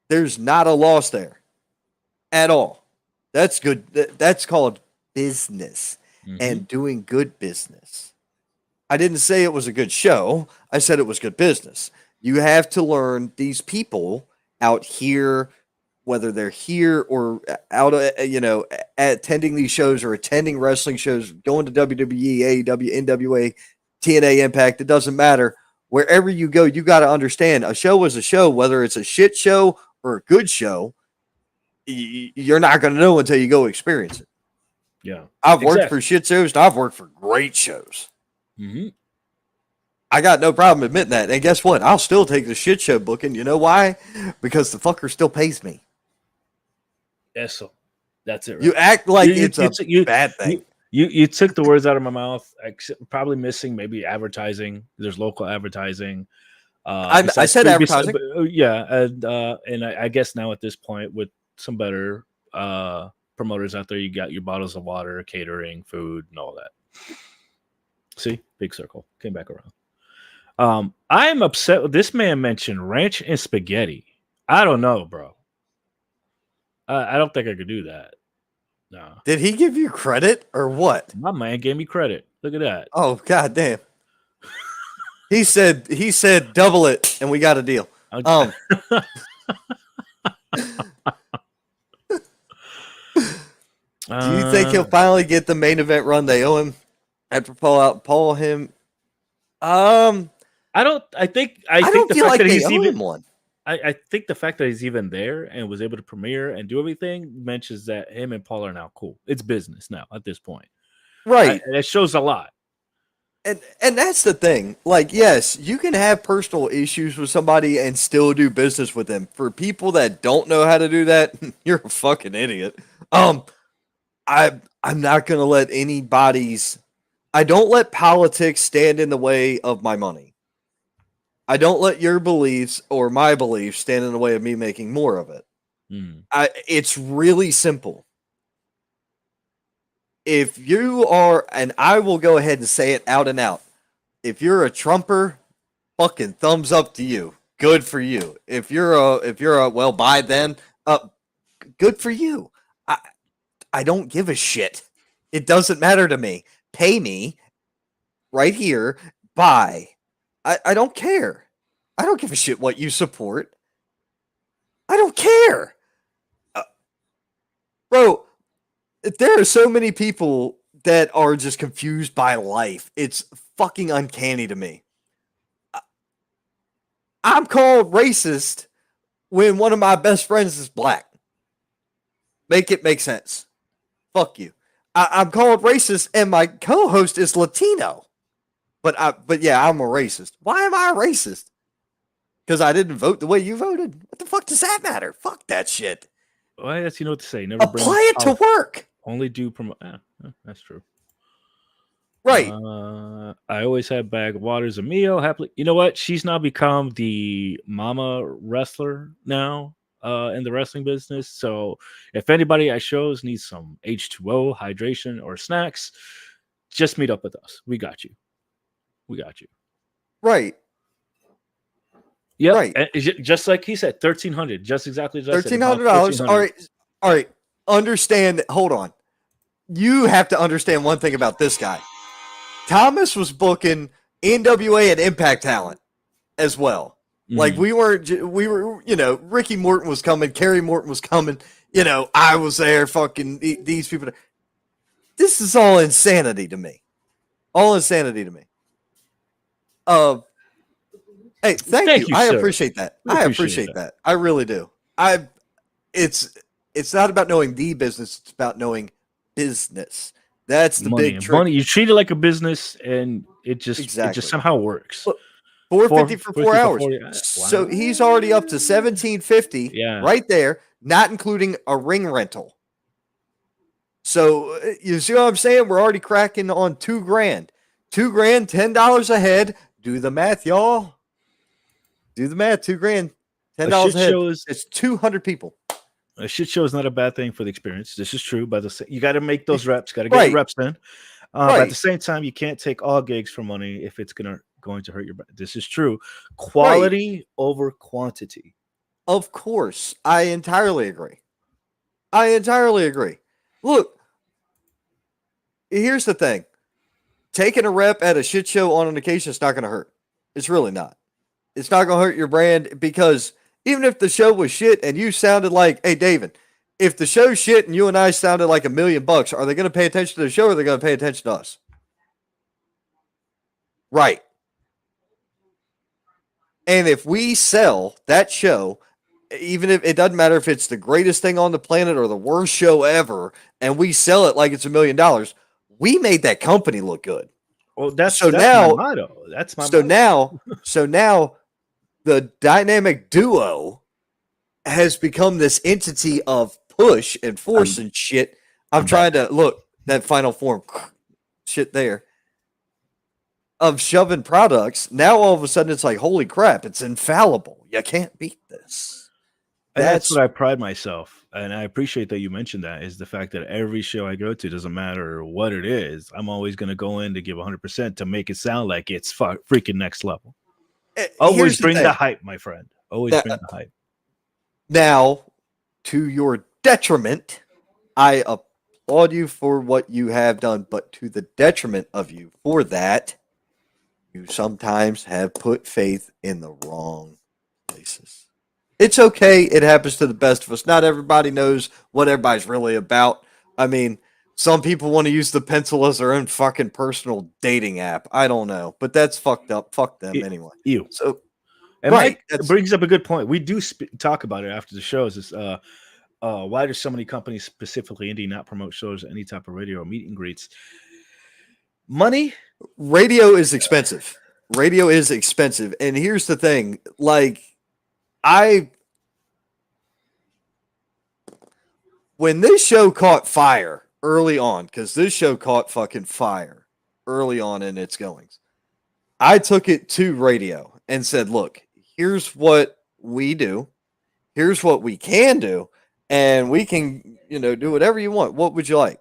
There's not a loss there at all. That's good. That's called business and doing good business. I didn't say it was a good show. I said it was good business. You have to learn these people out here, whether they're here or out, attending these shows or attending wrestling shows, going to WWE, AEW, NWA, TNA Impact, it doesn't matter. Wherever you go, you got to understand a show is a show, whether it's a shit show or a good show. You're not going to know until you go experience it. Yeah. I've worked for shit shows and I've worked for great shows. I got no problem admitting that. And guess what? I'll still take the shit show booking. You know why? Because the fucker still pays me. Eso. That's it. Right? You act like it's a bad thing. You took the words out of my mouth. Probably missing maybe advertising. There's local advertising. I said advertising. Yeah, and I guess now at this point with some better promoters out there, you got your bottles of water, catering, food, and all that. See, big circle came back around. I am upset. This man mentioned ranch and spaghetti. I don't know, bro. I don't think I could do that. No. Did he give you credit or what? My man gave me credit. Look at that. Oh, god damn. He said double it and we got a deal. Do you think he'll finally get the main event run they owe him after Paul him? I don't think the fact that he's even one. I think the fact that he's even there and was able to premiere and do everything mentions that him and Paul are now cool. It's business now at this point. Right. It shows a lot. And that's the thing. Like, yes, you can have personal issues with somebody and still do business with them. For people that don't know how to do that, you're a fucking idiot. I'm not gonna let I don't let politics stand in the way of my money. I don't let your beliefs or my beliefs stand in the way of me making more of it. It's really simple. If you are, and I will go ahead and say it out and out, if you're a Trumper, fucking thumbs up to you. Good for you. If you're a well, bye then, good for you. I don't give a shit. It doesn't matter to me. Pay me right here. Bye. I don't care. I don't give a shit what you support. I don't care. Bro, there are so many people that are just confused by life. It's fucking uncanny to me. I'm called racist when one of my best friends is black. Make it make sense. Fuck you. I'm called racist and my co-host is Latino. But yeah, I'm a racist. Why am I a racist? Because I didn't vote the way you voted. What the fuck does that matter? Fuck that shit. Well, I guess you know what to say. Never apply it to work. Only do promote. That's true. Right. I always have a bag of water as a meal. Happily, you know what? She's now become the mama wrestler now in the wrestling business. So if anybody at shows needs some H2O, hydration, or snacks, just meet up with us. We got you. Right. Yeah. Right. And just like he said, $1,300. Just exactly. $1,300. All right. Understand. Hold on. You have to understand one thing about this guy. Thomas was booking NWA and Impact talent as well. Like we were, Ricky Morton was coming, Kerry Morton was coming, I was there, fucking these people. This is all insanity to me. Hey, thank you. I appreciate that. I appreciate that. I really do. It's not about knowing the business, it's about knowing business. That's the Money big and trick. money. You treat it like a business, and it just Exactly. somehow works. Look, 450 for 4 450 for hours. 40. So Wow. he's already up to 1750 Yeah. right there, not including a ring rental. So you see what I'm saying? We're already cracking on $2,000. $2,000, $10 a head. Do the math, y'all. Do the math. $2,000, A $10 shit a head. show is It's 200 people. a shit show is not a bad thing for the experience. This is true. You got to make those reps. Got to get Right. your reps in. But at Right. the same time, you can't take all gigs for money if it's going to hurt your. This is true. Quality over quantity. Of course. I entirely agree. Look, here's the thing. Taking a rep at a shit show on an occasion is not going to hurt. It's really not. It's not going to hurt your brand because even if the show was shit and you sounded like, hey, David, if the show's shit and you and I sounded like $1 million, are they going to pay attention to the show or are they going to pay attention to us? Right. And if we sell that show, even if it doesn't matter if it's the greatest thing on the planet or the worst show ever, and we sell it like it's $1 million, we made that company look good. Well, that's my motto. That's my motto. So now the dynamic duo has become this entity of push and force and shit. I'm trying to look that final form shit there of shoving products. Now all of a sudden it's like, holy crap, it's infallible. You can't beat this. And that's what I pride myself, and I appreciate that you mentioned that, is the fact that every show I go to, doesn't matter what it is, I'm always going to go in to give 100% to make it sound like it's freaking next level. Always bring the hype, my friend. Always bring the hype. Now, to your detriment, I applaud you for what you have done, but to the detriment of you for that, you sometimes have put faith in the wrong places. It's okay. It happens to the best of us. Not everybody knows what everybody's really about. I mean, some people want to use the pencil as their own fucking personal dating app. I don't know, but that's fucked up. Fuck them anyway. So, and Mike brings up a good point. We do talk about it after the shows. Is why do so many companies, specifically indie, not promote shows, any type of radio or meet and greets? Money. Radio is expensive. And here's the thing, like. When this show caught fire early on, because this show caught fucking fire early on in its goings, I took it to radio and said, look, here's what we do. Here's what we can do. And we can, do whatever you want. What would you like?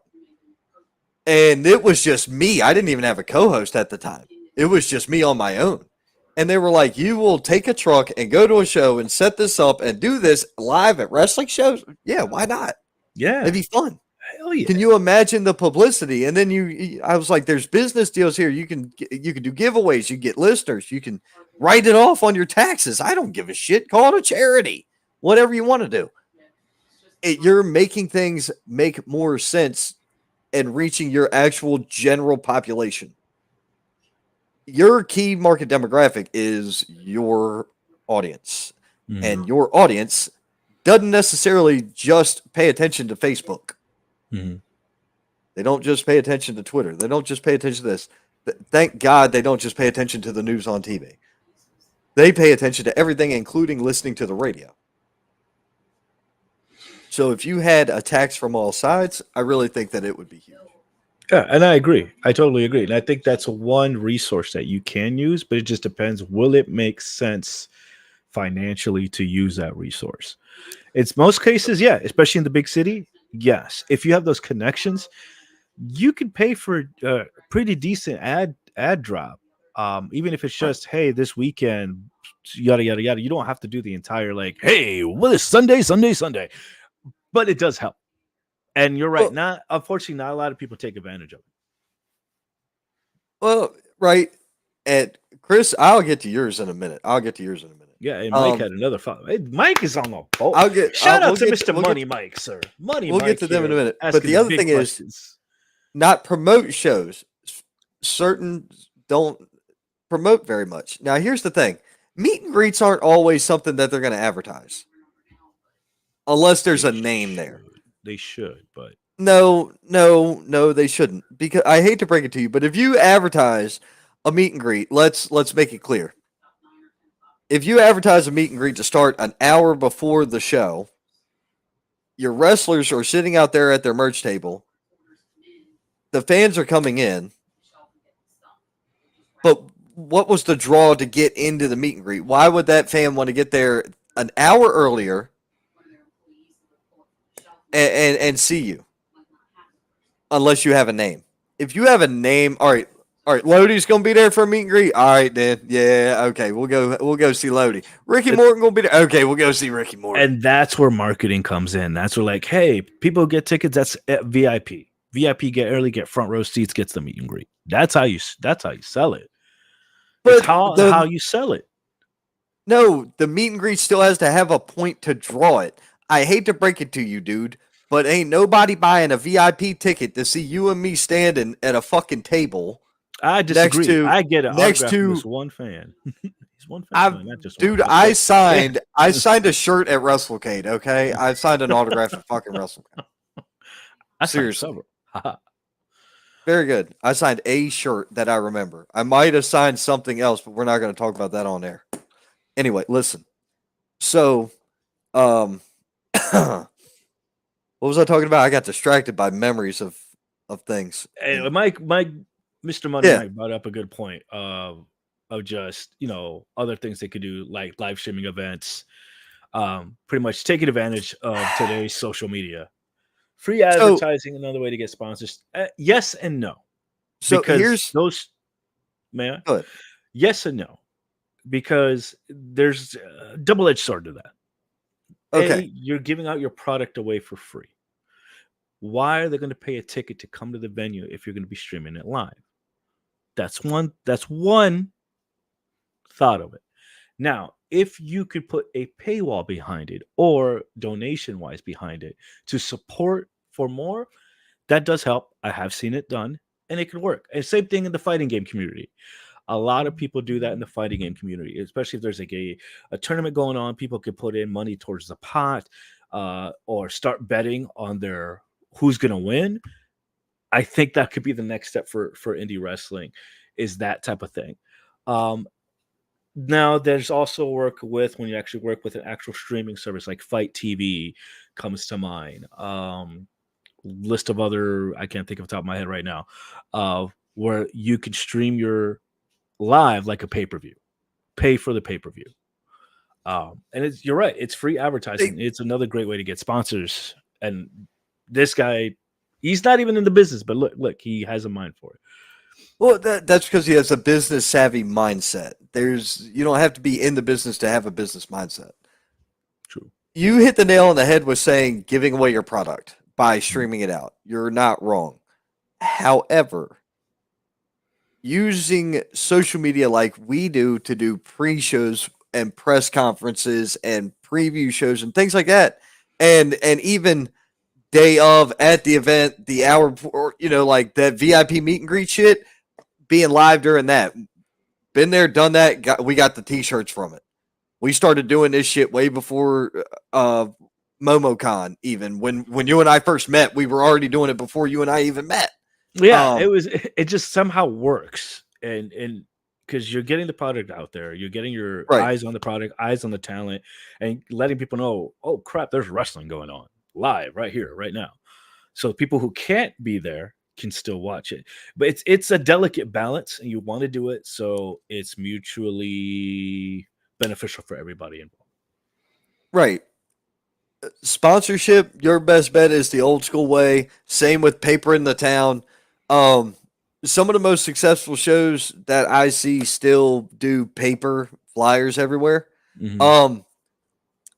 And it was just me. I didn't even have a co-host at the time. It was just me on my own. And they were like, you will take a truck and go to a show and set this up and do this live at wrestling shows? Yeah, why not? Yeah. It'd be fun. Hell yeah. Can you imagine the publicity? And then I was like, there's business deals here. You can do giveaways. You get listeners. You can write it off on your taxes. I don't give a shit. Call it a charity. Whatever you want to do. You're making things make more sense and reaching your actual general population. Your key market demographic is your audience. Mm-hmm. And your audience doesn't necessarily just pay attention to Facebook. Mm-hmm. They don't just pay attention to Twitter. They don't just pay attention to this. Thank God they don't just pay attention to the news on TV. They pay attention to everything, including listening to the radio. So if you had attacks from all sides, I really think that it would be huge. Yeah, and I agree. I totally agree. And I think that's one resource that you can use, but it just depends. Will it make sense financially to use that resource? It's most cases, yeah, especially in the big city. Yes. If you have those connections, you can pay for a pretty decent ad drop. Even if it's just, hey, this weekend, yada, yada, yada. You don't have to do the entire hey, well, it's Sunday. But it does help. And you're right. Unfortunately, not a lot of people take advantage of it. Well, right. And Chris, I'll get to yours in a minute. Yeah, and Mike had another follow. Hey, Mike is on the boat. Shout out to Mr. Money Mike, sir. We'll get to them in a minute. But the other thing is not promote shows. Certain don't promote very much. Now, here's the thing. Meet and greets aren't always something that they're going to advertise. Unless there's a name there. They should, but No, they shouldn't. Because I hate to break it to you, but if you advertise a meet and greet, let's make it clear. If you advertise a meet and greet to start an hour before the show, your wrestlers are sitting out there at their merch table. The fans are coming in, but what was the draw to get into the meet and greet? Why would that fan want to get there an hour earlier and see you unless you have a name? If you have a name, all right, Lodi's gonna be there for a meet and greet. All right, then, yeah, okay, we'll go see Lodi. Ricky Morton gonna be there. Okay, we'll go see Ricky Morton. And that's where marketing comes in. That's where, like, hey, people get tickets. That's VIP. VIP get early, get front row seats, gets the meet and greet. That's how you sell it. But It's how you sell it. No, the meet and greet still has to have a point to draw it. I hate to break it to you, dude, but ain't nobody buying a VIP ticket to see you and me standing at a fucking table. I disagree. I get an next autograph to from this one fan. He's one fan, not just dude. one. I signed a shirt at WrestleCade. Okay, I signed an autograph at fucking WrestleCade. Seriously, very good. I signed a shirt that I remember. I might have signed something else, but we're not going to talk about that on air. Anyway, listen. So, what was I talking about? I got distracted by memories of things. Hey, Mike, Mr. Monday Mike brought up a good point of just, other things they could do, like live streaming events, pretty much taking advantage of today's social media. Free advertising, another way to get sponsors. Yes and no. So because here's those. May I? Go ahead. Yes and no, because there's a double-edged sword to that. Okay, you're giving out your product away for free. Why are they going to pay a ticket to come to the venue if you're going to be streaming it live? That's one thought of it. Now, if you could put a paywall behind it or donation-wise behind it to support for more, that does help. I have seen it done, and it can work. And same thing in the fighting game community. A lot of people do that in the fighting game community, especially if there's like a tournament going on. People could put in money towards the pot or start betting on their who's going to win. I think that could be the next step for indie wrestling, is that type of thing. Now, there's also work with when you actually work with an actual streaming service like Fight TV comes to mind. List of other, I can't think of the top of my head right now, where you can stream your live like a pay-per-view, pay for the pay-per-view. And you're right, it's free advertising. It's another great way to get sponsors. And this guy, he's not even in the business, but look, he has a mind for it. Well, that's because he has a business savvy mindset. You don't have to be in the business to have a business mindset. True. You hit the nail on the head with saying giving away your product by streaming it out. You're not wrong. However, using social media like we do to do pre-shows and press conferences and preview shows and things like that, and even day of at the event, the hour before, like that VIP meet and greet shit, being live during that. Been there, done that. We got the t-shirts from it. We started doing this shit way before MomoCon. Even when you and I first met, we were already doing it before you and I even met. Yeah, it just somehow works, and because you're getting the product out there, you're getting your eyes on the product, eyes on the talent, and letting people know, oh crap, there's wrestling going on live right here, right now. So people who can't be there can still watch it. But it's a delicate balance, and you want to do it so it's mutually beneficial for everybody involved. Right. Sponsorship, your best bet is the old school way. Same with paper in the town. Some of the most successful shows that I see still do paper flyers everywhere. Mm-hmm.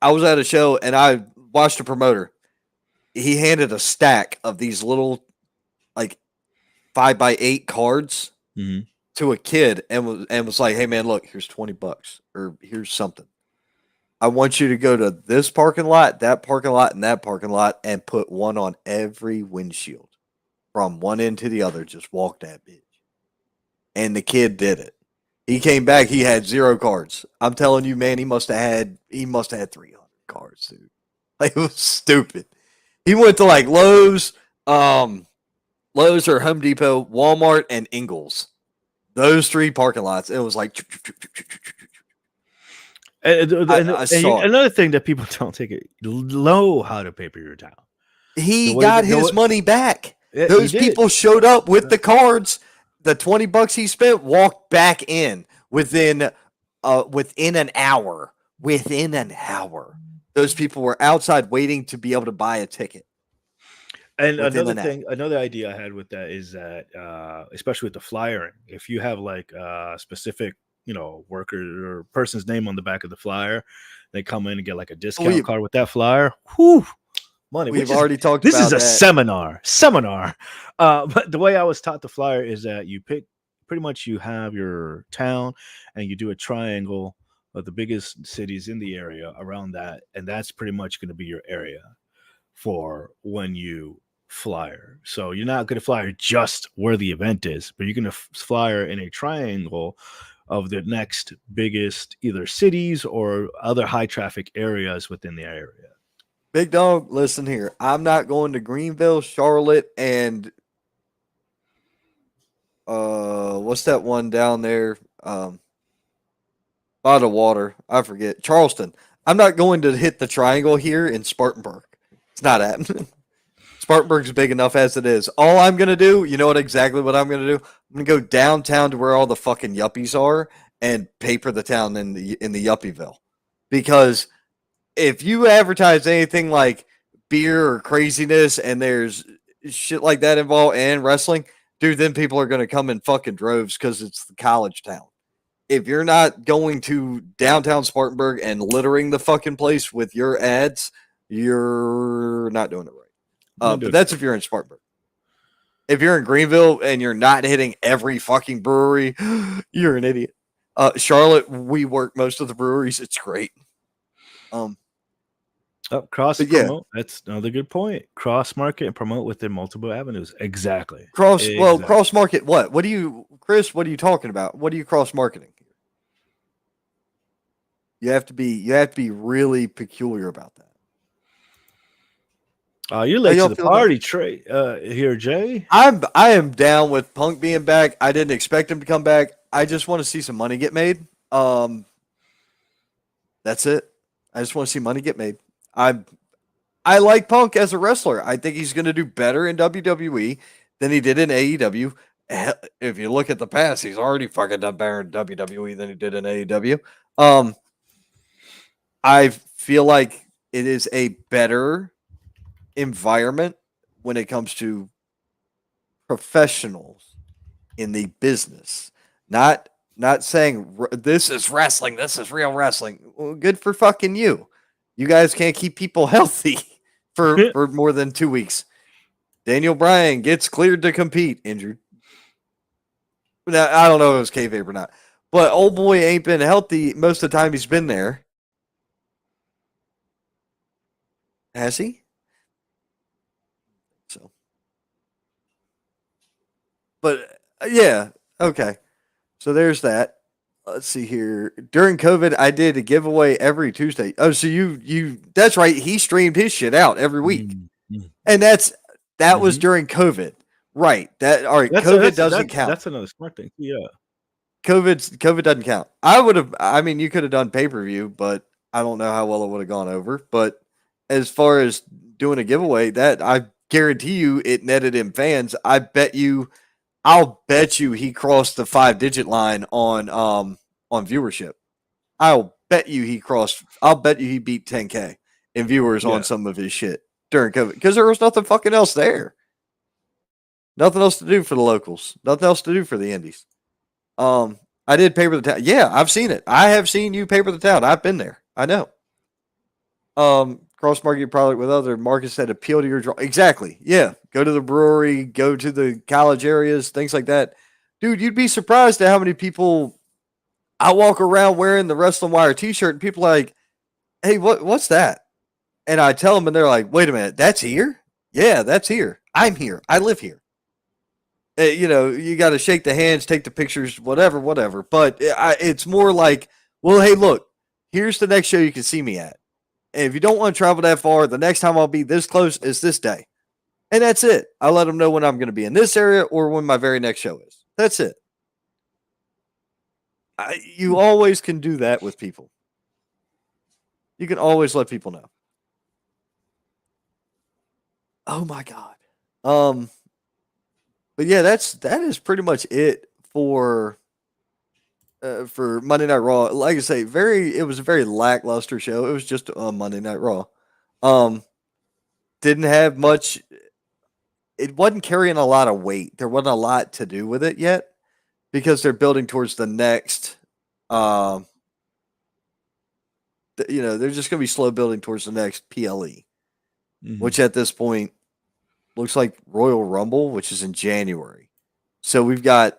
I was at a show and I watched a promoter. He handed a stack of these little, like 5x8 cards to a kid and was like, "Hey man, look, here's $20 or here's something. I want you to go to this parking lot, that parking lot, and that parking lot, and put one on every windshield from one end to the other. Just walk that bitch." And the kid did it. He came back. He had 0 cards. I'm telling you, man, he must have had 300 cards, dude. Like, it was stupid. He went to like Lowe's, Lowe's or Home Depot, Walmart, and Ingles. Those 3 parking lots. It was like I saw it. Another thing that people don't take it know how to paper your town. He got his money back. Yeah, Those people showed up with the cards. The $20 he spent walked back in within an hour. Within an hour. Those people were outside waiting to be able to buy a ticket. And another idea I had with that is that, especially with the flyering, if you have like a specific, worker or person's name on the back of the flyer, they come in and get like a discount card with that flyer. Whew, money. We've already talked this about is a that. seminar. But the way I was taught the flyer is that you pick, pretty much you have your town and you do a triangle of the biggest cities in the area around that, and that's pretty much going to be your area for when you flyer. So you're not going to flyer just where the event is, but you're going to flyer in a triangle of the next biggest either cities or other high traffic areas within the area. Big dog, listen here. I'm not going to Greenville, Charlotte, and what's that one down there? By the water. I forget. Charleston. I'm not going to hit the triangle here in Spartanburg. It's not happening. Spartanburg's big enough as it is. All I'm going to do, you know exactly what I'm going to do? I'm going to go downtown to where all the fucking yuppies are and paper the town in the Yuppieville. Because if you advertise anything like beer or craziness and there's shit like that involved and wrestling, dude, then people are going to come in fucking droves because it's the college town. If you're not going to downtown Spartanburg and littering the fucking place with your ads, you're not doing it right. But that's if you're in Spartanburg. If you're in Greenville and you're not hitting every fucking brewery, you're an idiot. Charlotte, we work most of the breweries. It's great. Cross promote. That's another good point. Cross market and promote within multiple avenues. Exactly. Cross market. What? What do you, Chris? What are you talking about? What are you cross marketing? You have to be really peculiar about that. You're late to the party, Trey. Here, Jay. I am down with Punk being back. I didn't expect him to come back. I just want to see some money get made. That's it. I just want to see money get made. I like Punk as a wrestler. I think he's going to do better in WWE than he did in AEW. If you look at the past, he's already fucking done better in WWE than he did in AEW. I feel like it is a better environment when it comes to professionals in the business. Not saying this is wrestling, this is real wrestling. Well, good for fucking you. You guys can't keep people healthy for more than 2 weeks. Daniel Bryan gets cleared to compete, injured. Now, I don't know if it was kayfabe or not, but old boy ain't been healthy most of the time he's been there. Has he? So, but yeah, okay. So there's that. Let's see here. During COVID, I did a giveaway every Tuesday. Oh, so you that's right. He streamed his shit out every week. Mm-hmm. And that was during COVID. Right. COVID doesn't count. That's another smart thing. Yeah. COVID doesn't count. You could have done pay-per-view, but I don't know how well it would have gone over. But as far as doing a giveaway, that I guarantee you it netted him fans. I'll bet you he crossed the 5-digit line on viewership. I'll bet you he beat 10K in viewers on some of his shit during COVID because there was nothing fucking else there. Nothing else to do for the locals. Nothing else to do for the indies. I did paper the town. Yeah, I've seen it. I have seen you paper the town. I've been there. I know. Cross market product with other markets that appeal to your draw. Exactly. Yeah. Go to the brewery, go to the college areas, things like that. Dude, you'd be surprised at how many people I walk around wearing the Wrestling Wire t-shirt and people are like, hey, what's that? And I tell them and they're like, wait a minute, that's here? Yeah, that's here. I'm here. I live here. You got to shake the hands, take the pictures, whatever. But it's more like, well, hey, look, here's the next show you can see me at. And if you don't want to travel that far, the next time I'll be this close is this day. And that's it. I let them know when I'm going to be in this area or when my very next show is. That's it. You always can do that with people. You can always let people know. Oh my god. But yeah, that is pretty much it for Monday Night Raw. Like I say, it was a very lackluster show. It was just Monday Night Raw. Didn't have much. It wasn't carrying a lot of weight. There wasn't a lot to do with it yet because they're building towards the next. They're just going to be slow building towards the next PLE, which at this point looks like Royal Rumble, which is in January. So we've got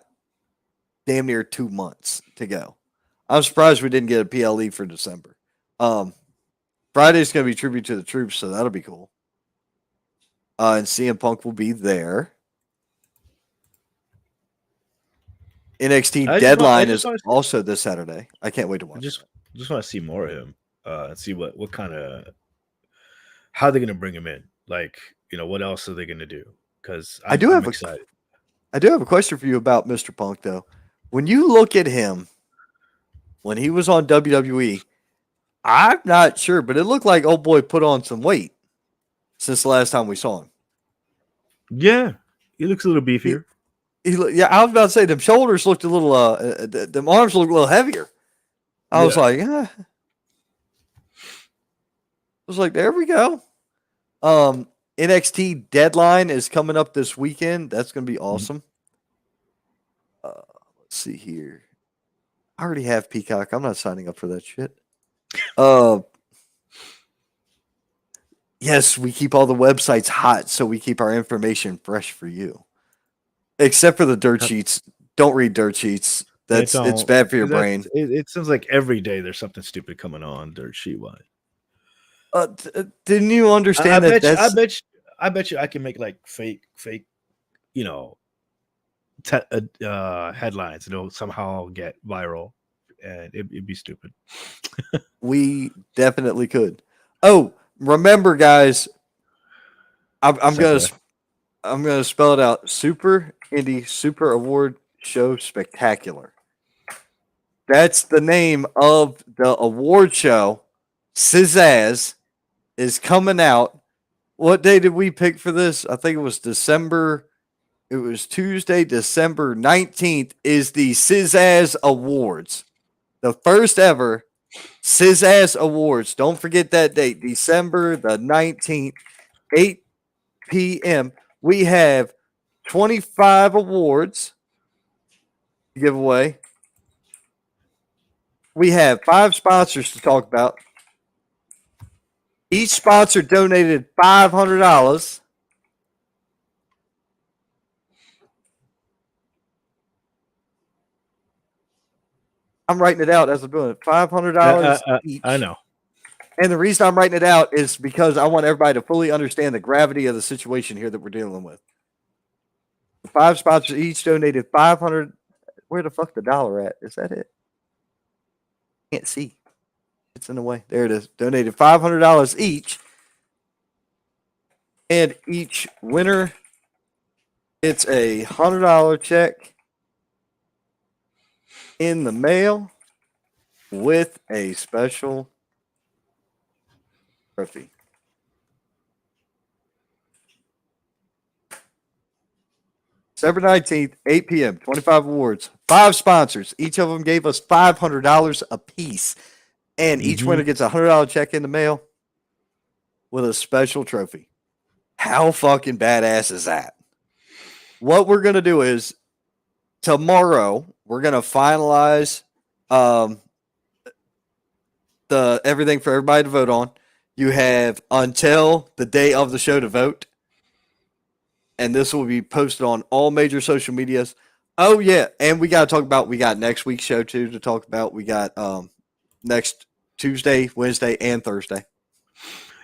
damn near 2 months to go. I'm surprised we didn't get a PLE for December. Friday's going to be Tribute to the Troops, so that'll be cool. And CM Punk will be there. NXT Deadline is also this Saturday. I can't wait to watch. Just want to see more of him. And see what kind of how they're going to bring him in. Like, what else are they going to do? Because I'm excited. I do have a question for you about Mr. Punk, though. When you look at him, when he was on WWE, I'm not sure, but it looked like old boy put on some weight since the last time we saw him. Yeah, he looks a little beefier. I was about to say them shoulders looked a little, them arms looked a little heavier. I was like, I was like, there we go. NXT Deadline is coming up this weekend. That's going to be awesome. Let's see here. I already have Peacock. I'm not signing up for that shit. Yes, we keep all the websites hot so we keep our information fresh for you. Except for the dirt sheets. Don't read dirt sheets. It's bad for your brain. It seems like every day there's something stupid coming on dirt sheet wise. Didn't you understand that? I bet you I can make like fake, headlines. It'll somehow get viral, and it'd be stupid. We definitely could. Oh, remember, guys, I'm gonna spell it out. Super Indie Super Award Show Spectacular. That's the name of the award show. Sizaz is coming out. What day did we pick for this? I think it was December. It was Tuesday, December 19th is the Sizaz Awards. The first ever Sizaz Awards. Don't forget that date. December the 19th, 8 p.m. We have 25 awards to give away. We have 5 sponsors to talk about. Each sponsor donated $500. I'm writing it out as I'm doing it. $500 each. I know. And the reason I'm writing it out is because I want everybody to fully understand the gravity of the situation here that we're dealing with. The 5 sponsors each donated $500. Where the fuck the dollar at? Is that it? Can't see. It's in the way. There it is. Donated $500 each. And each winner gets a $100 check in the mail with a special trophy. December 19th, 8 p.m., 25 awards, 5 sponsors. Each of them gave us $500 a piece. And each winner gets a $100 check in the mail with a special trophy. How fucking badass is that? What we're going to do is tomorrow, we're going to finalize the everything for everybody to vote on. You have until the day of the show to vote. And this will be posted on all major social medias. Oh, yeah. And we got to talk about, we got next week's show, too, to talk about. We got next Tuesday, Wednesday, and Thursday.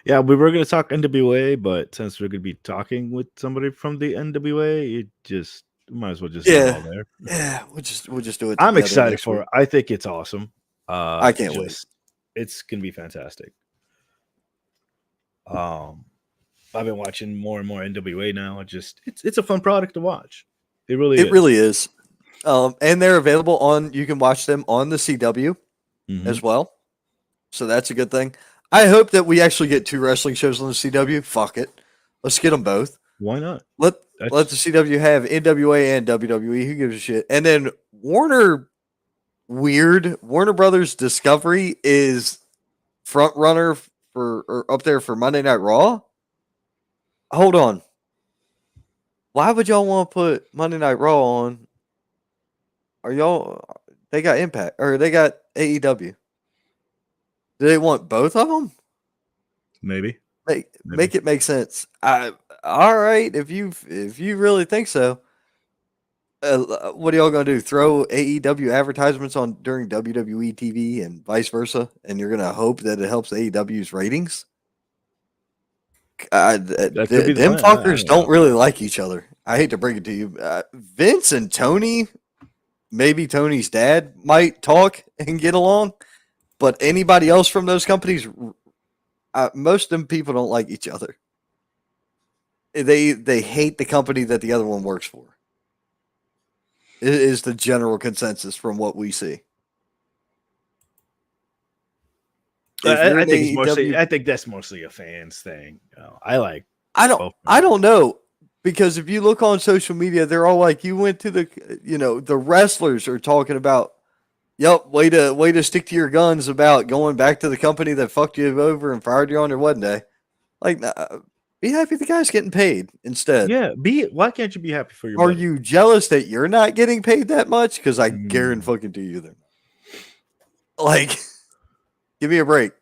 Yeah, we were going to talk NWA, but since we're going to be talking with somebody from the NWA, we might as well just do it all there. Yeah, we'll just do it. I'm excited for it. I think it's awesome. I can't wait. It's going to be fantastic. I've been watching more and more NWA now. It's a fun product to watch. It really It is. really is. And they're available on. You can watch them on the CW as well. So that's a good thing. I hope that we actually get 2 wrestling shows on the CW. Fuck it, let's get them both. Why not? Let the CW have NWA and WWE. Who gives a shit? And then Warner Brothers Discovery is front runner for or up there for Monday Night Raw. Hold on. Why would y'all want to put Monday Night Raw on? Are y'all? They got Impact or they got AEW. Do they want both of them? Maybe. Make it make sense. All right, if you really think so. What are y'all gonna do? Throw AEW advertisements on during WWE TV and vice versa, and you're gonna hope that it helps AEW's ratings? Them fuckers don't really like each other. I hate to break it to you. Vince and Tony, maybe Tony's dad might talk and get along, but anybody else from those companies, most of them people don't like each other. They hate the company that the other one works for. It is the general consensus from what we see. I think that's mostly a fans thing. I don't know, because if you look on social media, they're all like, you went to the wrestlers are talking about, yep, way to stick to your guns about going back to the company that fucked you over and fired you on your wedding day. Like, be happy the guy's getting paid instead. Yeah, why can't you be happy for your Are buddy? you jealous that you're not getting paid that much? Because I guarantee fucking to you there. Like, give me a break.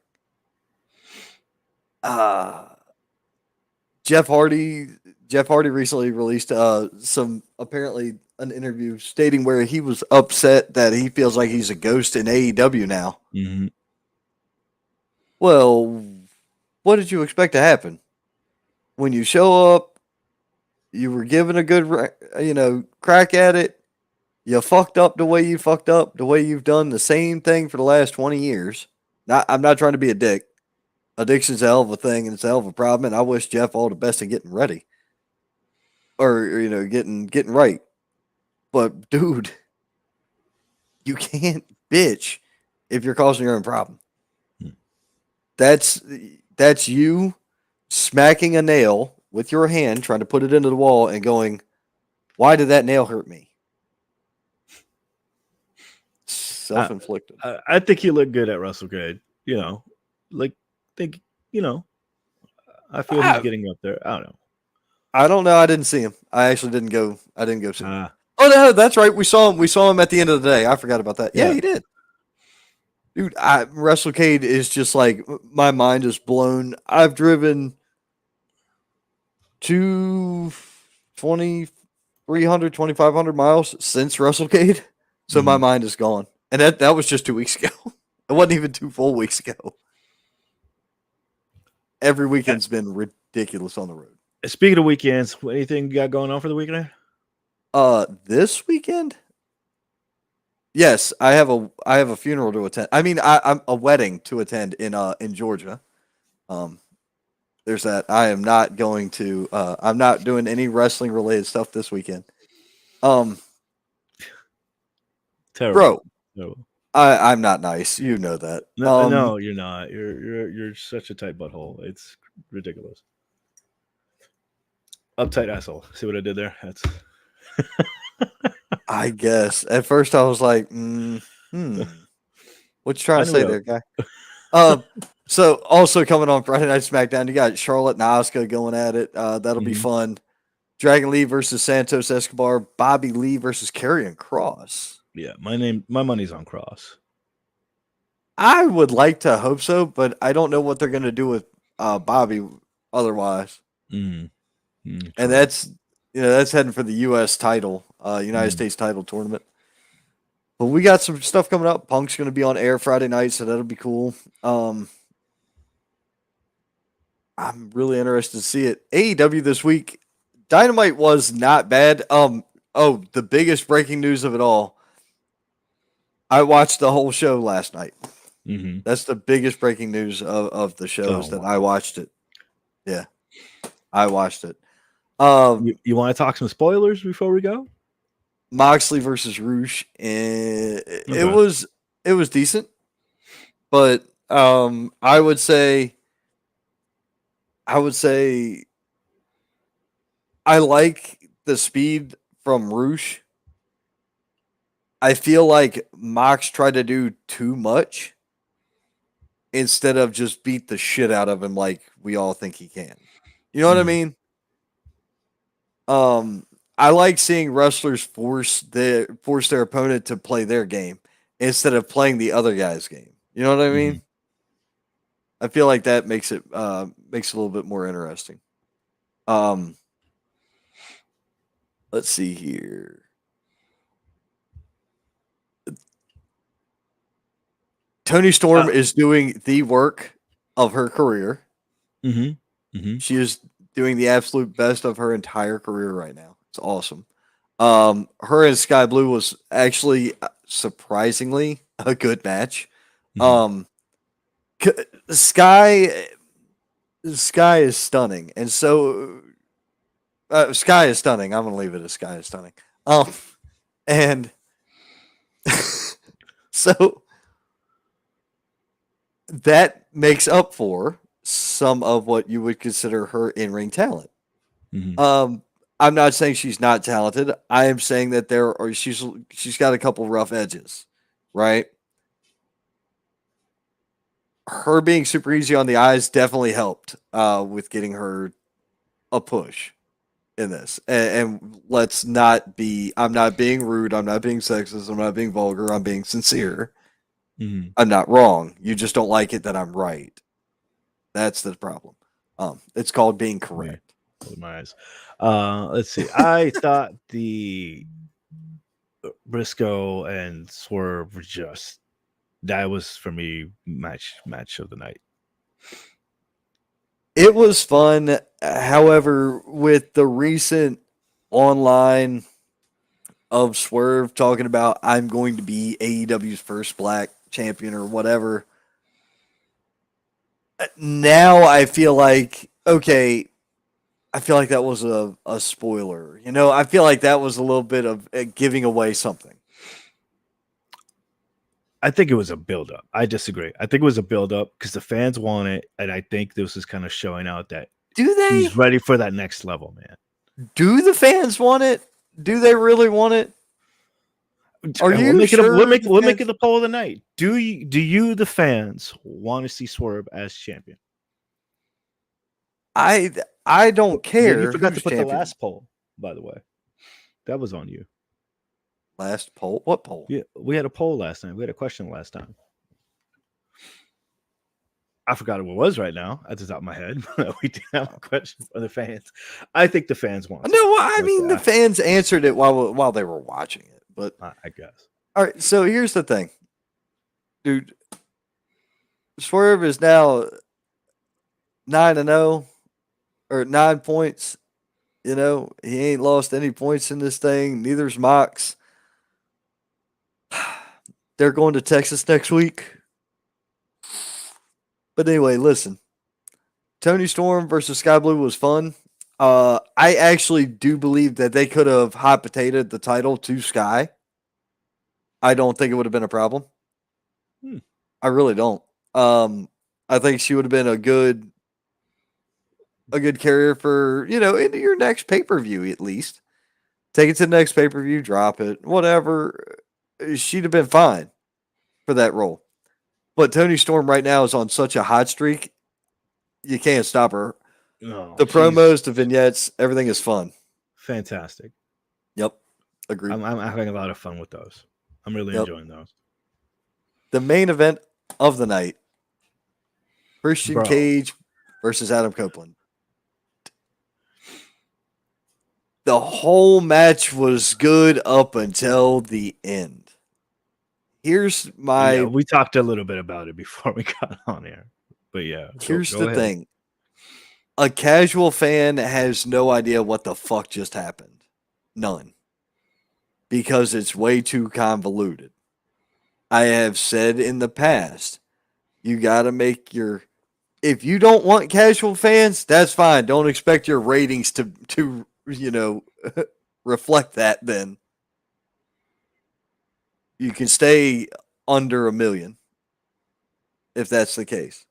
Jeff Hardy recently released apparently an interview stating where he was upset that he feels like he's a ghost in AEW now. Mm-hmm. Well, what did you expect to happen? When you show up, you were given a good, crack at it. You fucked up the way you fucked up, the way you've done the same thing for the last 20 years. I'm not trying to be a dick. Addiction's a hell of a thing, and it's a hell of a problem, and I wish Jeff all the best in getting ready. Or, getting right. But, dude, you can't bitch if you're causing your own problem. That's you smacking a nail with your hand, trying to put it into the wall and going, why did that nail hurt me? Self-inflicted. I think he looked good at WrestleCade. I feel he's getting up there. I don't know. I don't know. I didn't see him. I actually didn't go see him. Oh no, that's right. We saw him at the end of the day. I forgot about that. Yeah, he did. Dude, WrestleCade is just like, my mind is blown. I've driven 2,300, 2,500 miles since WrestleCade, so my mind is gone. And that was just 2 weeks ago. It wasn't even 2 full weeks ago. Every weekend's been ridiculous on the road. Speaking of weekends, anything you got going on for the weekend? This weekend? Yes, I have a funeral to attend. I mean, I'm a wedding to attend in Georgia. There's that. I am not going to. I'm not doing any wrestling related stuff this weekend. Terrible. Bro, Terrible. I'm not nice. You know that. No, you're not. You're such a tight butthole. It's ridiculous. Uptight asshole. See what I did there? That's. I guess at first I was like, what you trying to say there, guy? So also coming on Friday Night SmackDown, you got Charlotte and Asuka going at it. That'll be fun. Dragon Lee versus Santos Escobar. Bobby Lee versus Karrion Kross. Yeah, my money's on Cross. I would like to hope so, but I don't know what they're going to do with Bobby otherwise. And that's heading for the U.S. title, United States title tournament. But we got some stuff coming up. Punk's going to be on air Friday night, so that'll be cool. I'm really interested to see it. AEW this week, Dynamite was not bad. The biggest breaking news of it all. I watched the whole show last night. That's the biggest breaking news of the show is that I watched it. Yeah. I watched it. Um, You want to talk some spoilers before we go? Moxley versus Roosh, and Okay. it was decent, but I would say I like the speed from Roosh. I feel like Mox tried to do too much instead of just beat the shit out of him like we all think he can. You know what I Mm, mean? Um, I like seeing wrestlers force their opponent to play their game instead of playing the other guy's game. You know what I hmm mean? I feel like that makes it a little bit more interesting. Um, let's see here. Tony Storm is doing the work of her career. hmm hmm She is doing the absolute best of her entire career right now. It's awesome. Her and Sky Blue was actually surprisingly a good match. hmm Um, c- Sky Sky is stunning, and so Sky is stunning. I'm gonna leave it as Sky is stunning. Um, and so that makes up for some of what you would consider her in ring talent. hmm Um, I'm not saying she's not talented. I am saying that she's got a couple rough edges, right? Her being super easy on the eyes definitely helped with getting her a push in this. And let's not be. I'm not being rude. I'm not being sexist. I'm not being vulgar. I'm being sincere. hmm I'm not wrong. You just don't like it that I'm right. That's the problem. It's called being Me, correct. close my eyes. Let's see. I thought the Briscoe and Swerve were just that was for me match of the night. It was fun. However, with the recent online of Swerve talking about I'm going to be AEW's first black champion or whatever, now I feel like okay, I feel like that was a spoiler. You know, I feel like that was a little bit of giving away something. I think it was a build-up. I disagree. I think it was a build-up because the fans want it, and I think this is kind of showing out that Do he's they? ready for that next level, man. Do the fans want it? Do they really want it? Are We'll you make it. sure the We'll make it fans? the poll of the night. Do you the fans want to see Swerve as champion? I I Oh, don't yeah, you care forgot to who's put the champion. last poll, by the way. That was on you. Last poll? What poll? Yeah, we had a poll last night. We had a question last time. I forgot what it was right now at the top of my head. But we did have a question for the fans. I think the fans want No, it. I But mean the fans answered it while they were watching it. But I guess. all right, so here's the thing, dude. Swerve is now 9-0 or 9 points. You know he ain't lost any points in this thing. Neither's Mox. They're going to Texas next week. But anyway, listen. Tony Storm versus Sky Blue was fun. I actually do believe that they could have hot potatoed the title to Sky. I don't think it would have been a problem. Hmm. I really don't. Um, I think she would have been a good carrier for into your next pay per view at least. Take it to the next pay per view, drop it, whatever. She'd have been fine for that role. But Tony Storm right now is on such a hot streak, you can't stop her. No, The she's promos, the vignettes, everything is fun. fantastic. Yep, agreed. I'm having a lot of fun with those. I'm really Yep. enjoying those. The main event of the night: Christian Bro, Cage versus Adam Copeland. The whole match was good up until the end. Here's yeah, my we talked a little bit about it before we got on air. But yeah, here's go the ahead. thing. A casual fan has no idea what the fuck just happened. None. Because it's way too convoluted. I have said in the past, you got to make your if you don't want casual fans, that's fine. Don't expect your ratings to reflect that. Then you can stay under 1 million if that's the case.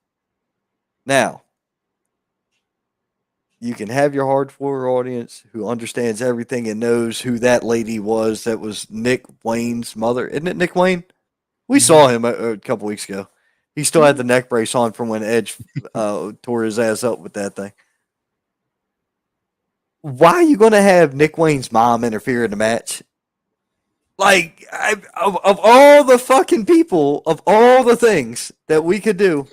Now, you can have your hardcore audience who understands everything and knows who that lady was that was Nick Wayne's mother. Isn't it Nick Wayne? We saw him a couple weeks ago. He still had the neck brace on from when Edge tore his ass up with that thing. Why are you going to have Nick Wayne's mom interfere in the match? Like, of all the fucking people, of all the things that we could do,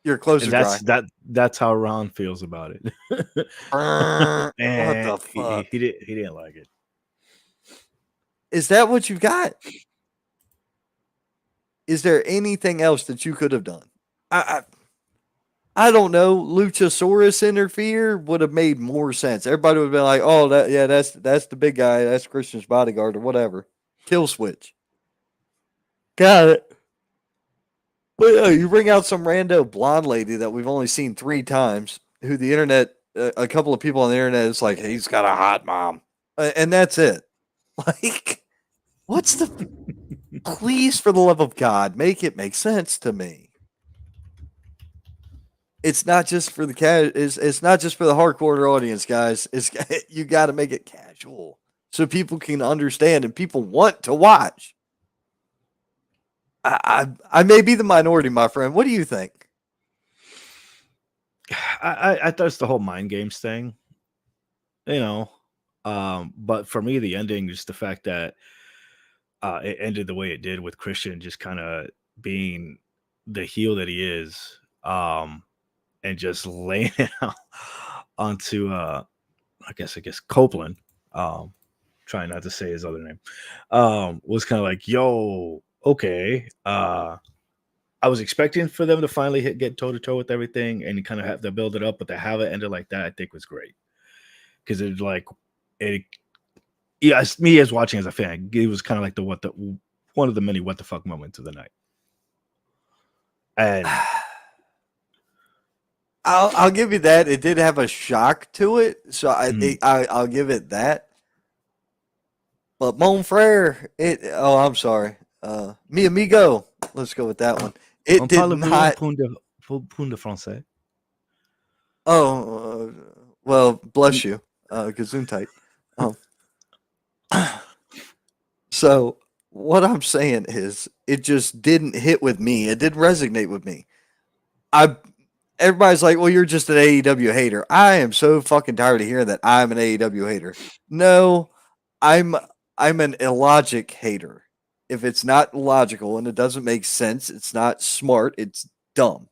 you're closer dry. That's how Ron feels about it. What And the fuck? he didn't like it. Is that what you got? Is there anything else that you could have done? I don't know. Luchasaurus interfere would have made more sense. Everybody would have been like, "Oh, that's the big guy. That's Christian's bodyguard or whatever." Kill switch. Got it. But you bring out some rando blonde lady that we've only seen 3 times, who the internet, a couple of people on the internet is like, he's got a hot mom, and that's it. Like, what's the? Please, for the love of God, make it make sense to me. It's not just for the it's not just for the hardcore audience, guys. It's you got to make it casual so people can understand and people want to watch. I may be the minority, my friend. What do you think? I thought it's the whole mind games thing, but for me, the ending, just the fact that it ended the way it did with Christian just kind of being the heel that he is, and just laying it out onto I guess Copeland, trying not to say his other name, was kind of like, yo, okay. I was expecting for them to finally get toe to toe with everything and kind of have to build it up, but to have it ended like that, I think was great. Because it's like me as watching as a fan, it was kind of like one of the many what the fuck moments of the night. And I'll give you that. It did have a shock to it, so I'll give it that. But Mon Frere, I'm sorry, Mi Amigo. Let's go with that one. It did not. Pound de français. Oh, well, bless you, Gesundheit. So what I'm saying is, it just didn't hit with me. It didn't resonate with me. Everybody's like, well, you're just an AEW hater. I am so fucking tired of hearing that I'm an AEW hater. No, I'm an illogic hater. If it's not logical and it doesn't make sense, it's not smart, it's dumb.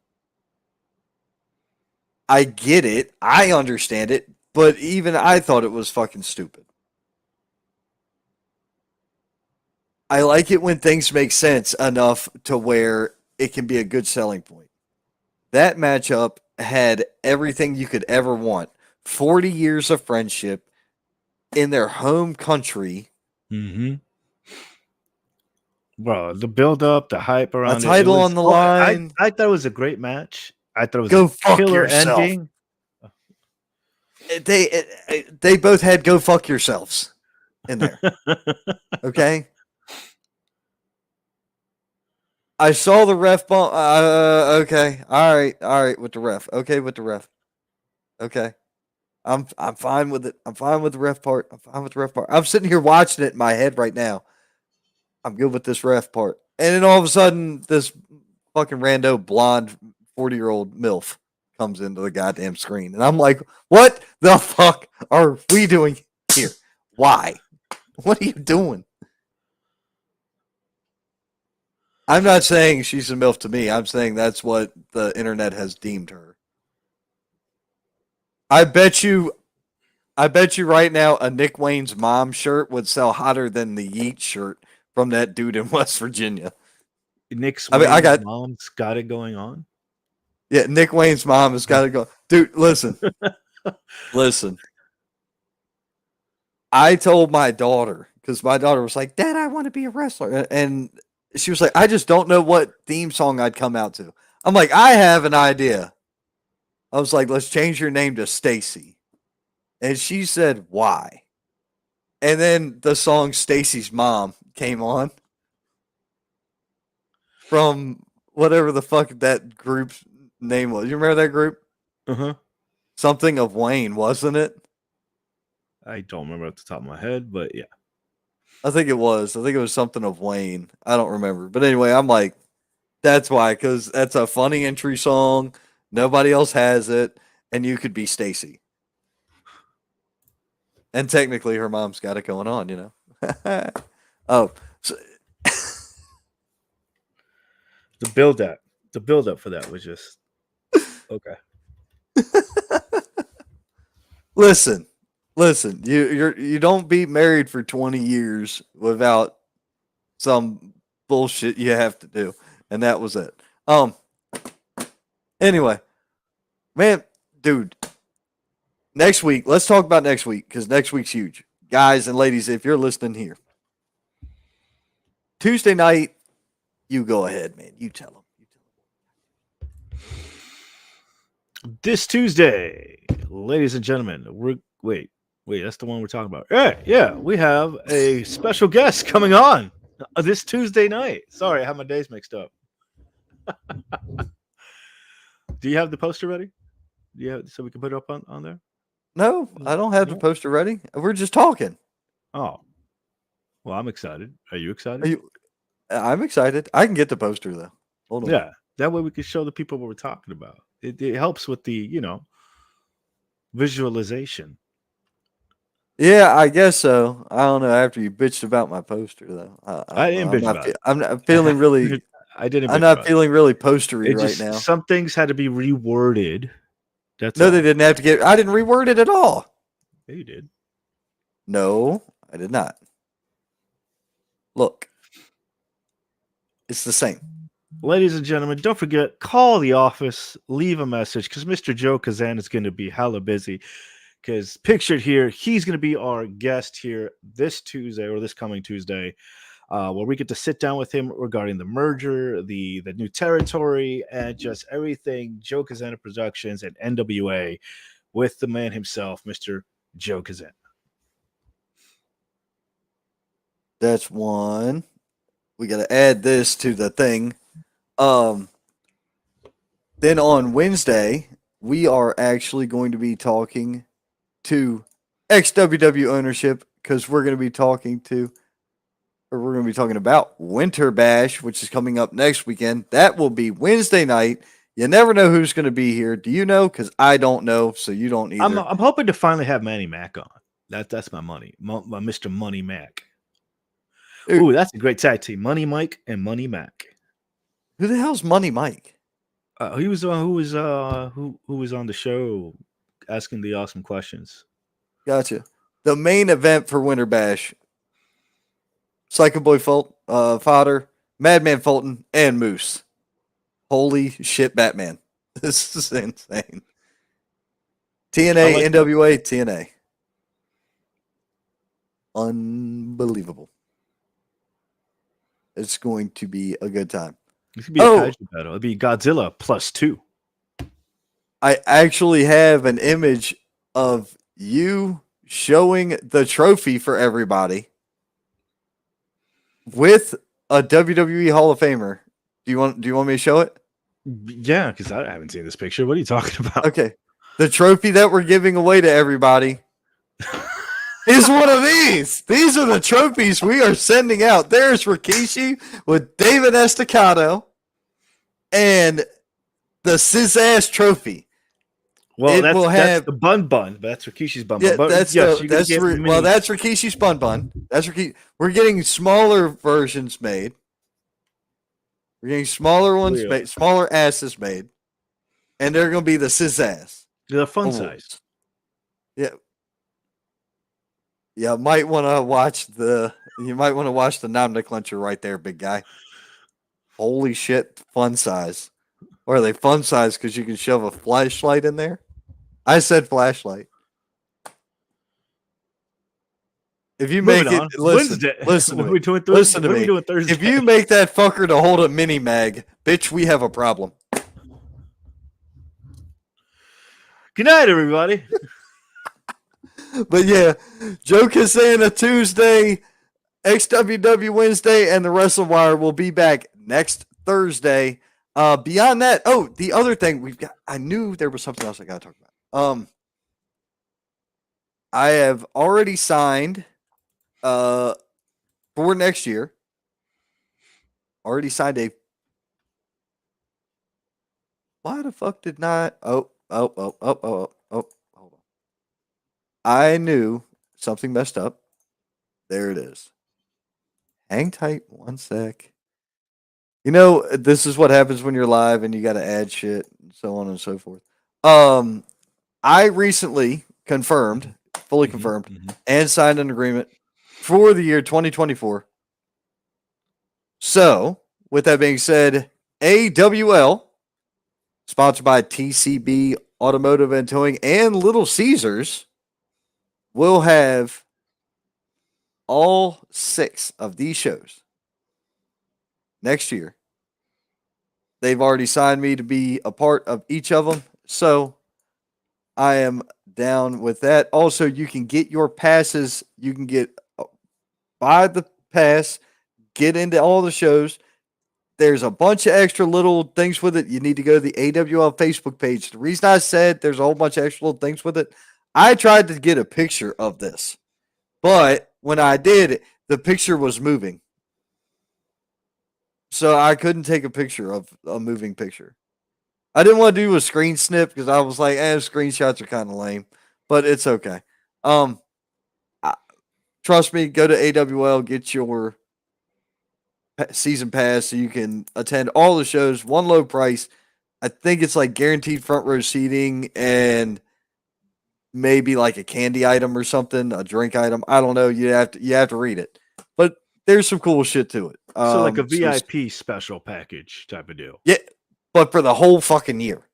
I get it. I understand it. But even I thought it was fucking stupid. I like it when things make sense enough to where it can be a good selling point. That matchup had everything you could ever want. 40 years of friendship in their home country. Mm-hmm. Bro, the build up, the hype around a title on the line. I thought it was a great match. I thought it was go a killer ending. They both had go fuck yourselves in there. Okay. I saw the ref bump. Okay. All right with the ref. Okay with the ref. Okay. I'm fine with it. I'm fine with the ref part. I'm sitting here watching it in my head right now. I'm good with this ref part. And then all of a sudden, this fucking rando blonde 40-year-old MILF comes into the goddamn screen. And I'm like, what the fuck are we doing here? Why? What are you doing? I'm not saying she's a MILF to me. I'm saying that's what the internet has deemed her. I bet you right now a Nick Wayne's mom shirt would sell hotter than the Yeet shirt from that dude in West Virginia. Nick's mom's got it going on. Yeah, Nick Wayne's mom has got to go. Dude, listen. Listen. I told my daughter, because my daughter was like, Dad, I want to be a wrestler. And She was like, I just don't know what theme song I'd come out to. I'm like, I have an idea. I was like, let's change your name to Stacy. And she said, why? And then the song Stacy's Mom came on from whatever the fuck that group's name was. You remember that group? Uh-huh. Something of Wayne, wasn't it? I don't remember off the top of my head, but yeah. I think it was. I think it was something of Wayne. I don't remember. But anyway, I'm like, that's why, because that's a funny entry song. Nobody else has it. And you could be Stacy. And technically, her mom's got it going on, you know? Oh. So, The build up for that was just okay. listen. You don't be married for 20 years without some bullshit you have to do. And that was it. Anyway, man, dude, next week, let's talk about next week because next week's huge. Guys and ladies, if you're listening here, Tuesday night, you go ahead, man. You tell them. This Tuesday, ladies and gentlemen, wait, that's the one we're talking about. Yeah, we have a special guest coming on this Tuesday night. Sorry, I have my days mixed up. Do you have the poster ready? So we can put it up on there? No, I don't have the poster ready. We're just talking. Oh, well, I'm excited. Are you excited? I'm excited. I can get the poster though. Hold on. Yeah, that way we can show the people what we're talking about. It helps with the visualization. Yeah, I guess so. I don't know. After you bitched about my poster though, I didn't bitch about it. I'm not feeling really. I didn't. I'm not feeling really postery right now. Some things had to be reworded. That's no, all. They didn't have to get. I didn't reword it at all. Yeah, you did. No, I did not. Look, it's the same. Ladies and gentlemen, don't forget, call the office, leave a message, because Mr. Joe Kazan is going to be hella busy. Because pictured here, he's going to be our guest here this Tuesday or this coming Tuesday, where we get to sit down with him regarding the merger, the new territory, and just everything Joe Kazan Productions and NWA with the man himself, Mr. Joe Kazan. That's one. We got to add this to the thing. Then on Wednesday, we are actually going to be talking to ex-WW ownership because we're going to be talking about Winter Bash, which is coming up next weekend. That will be Wednesday night. You never know who's going to be here. Do you know? Because I don't know, so you don't either. I'm hoping to finally have Manny Mac on. That's my money, my Mr. Money Mac. Ooh, that's a great tag team, Money Mike and Money Mac. Who the hell's Money Mike? Who was on the show asking the awesome questions. Gotcha. The main event for Winter Bash: Psycho Boy Fodder, Madman Fulton, and Moose. Holy shit, Batman! This is insane. TNA, NWA, TNA. Unbelievable. It's going to be a good time. It could be a kaiju battle. It'd be Godzilla +2. I actually have an image of you showing the trophy for everybody with a WWE Hall of Famer. Do you want me to show it? Yeah, because I haven't seen this picture. What are you talking about? Okay. The trophy that we're giving away to everybody is one of these. These are the trophies we are sending out. There's Rikishi with David Estacado and the Sis-Ass trophy. Well, that's the bun, but that's Rikishi's bun. Yeah, but that's Rikishi's bun. That's Rikishi. We're getting smaller versions made. We're getting smaller ones made, smaller asses made, and they're going to be the Sis-Ass. They're fun size. Yeah. Yeah, you might want to watch the Namna Clencher right there, big guy. Holy shit, fun size. Or are they fun size because you can shove a flashlight in there? I said flashlight. If you Moving make it, on. listen to What are me. we doing Thursday? Listen to What are we me. doing Thursday? If you make that fucker to hold a mini mag, bitch, we have a problem. Good night, everybody. But yeah, Joe Casana Tuesday, XWW Wednesday, and the Wrestle Wire will be back next Thursday. Beyond that, the other thing we've got, I knew there was something else I got to talk about. I have already signed for next year. Already signed a. Why the fuck did not? Hold on. I knew something messed up. There it is. Hang tight one sec. You know, this is what happens when you're live and you got to add shit and so on and so forth. I recently confirmed, fully confirmed, and signed an agreement for the year 2024. So, with that being said, AWL, sponsored by TCB Automotive and Towing and Little Caesars, will have all 6 of these shows next year. They've already signed me to be a part of each of them, so I am down with that. Also, you can get your passes. You can buy the pass, get into all the shows. There's a bunch of extra little things with it. You need to go to the AWL Facebook page. The reason I said there's a whole bunch of extra little things with it, I tried to get a picture of this, but when I did, the picture was moving. So I couldn't take a picture of a moving picture. I didn't want to do a screen snip because I was like, screenshots are kind of lame, but it's okay. Trust me, go to AWL, get your season pass so you can attend all the shows, one low price. I think it's like guaranteed front row seating and maybe like a candy item or something, a drink item. I don't know. You have to read it, but there's some cool shit to it. So like a VIP special package type of deal. Yeah, but for the whole fucking year.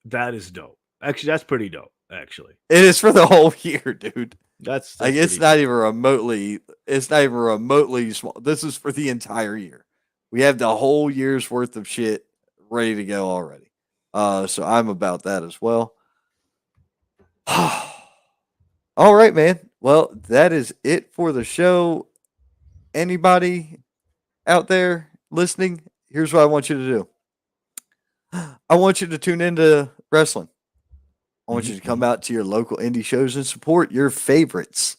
That is dope. Actually, that's pretty dope. Actually, it is for the whole year, dude. That's like it's not even remotely. It's not even remotely small. This is for the entire year. We have the whole year's worth of shit ready to go already. So I'm about that as well. All right, man. Well, that is it for the show. Anybody out there listening, here's what I want you to do. I want you to tune into wrestling. I want you to come out to your local indie shows and support your favorites,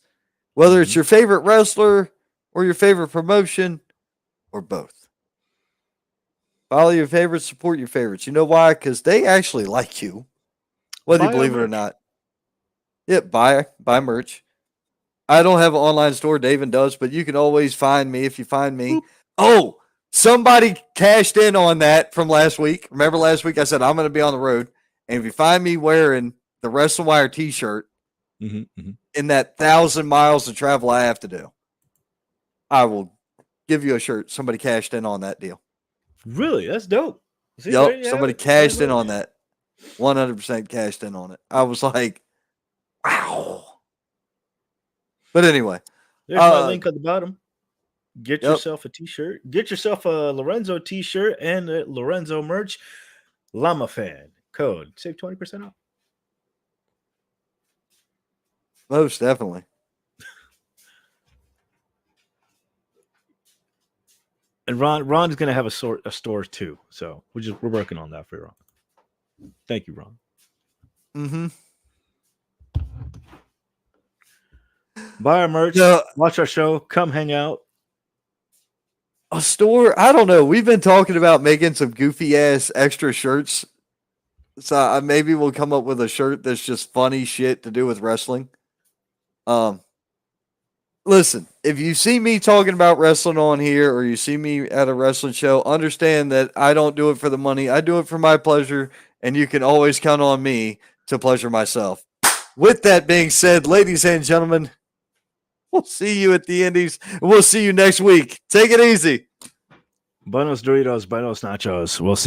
whether it's your favorite wrestler or your favorite promotion or both. Follow your favorites, support your favorites. You know why? Because they actually like you, whether you believe it or not. Yeah, buy merch. I don't have an online store. David does, but you can always find me if you find me. Boop. Oh, somebody cashed in on that from last week. Remember last week I said I'm going to be on the road, and if you find me wearing the Wrestle Wire T-shirt in that 1,000 miles of travel I have to do, I will give you a shirt. Somebody cashed in on that deal. Really? That's dope. See, yep, somebody cashed in on that. 100% cashed in on it. I was like, wow. But anyway. There's my link at the bottom. Get yourself a T-shirt. Get yourself a Lorenzo T-shirt and a Lorenzo merch. Llama Fan code. Save 20% off. Most definitely. And Ron is going to have a store too. So we're working on that for you, Ron. Thank you, Ron. Buy our merch. Watch our show. Come hang out. A store? I don't know. We've been talking about making some goofy ass extra shirts. So maybe we'll come up with a shirt that's just funny shit to do with wrestling. Listen, if you see me talking about wrestling on here or you see me at a wrestling show, understand that I don't do it for the money. I do it for my pleasure, and you can always count on me to pleasure myself. With that being said, ladies and gentlemen, we'll see you at the Indies. We'll see you next week. Take it easy. Buenos Doritos, buenos nachos. We'll see.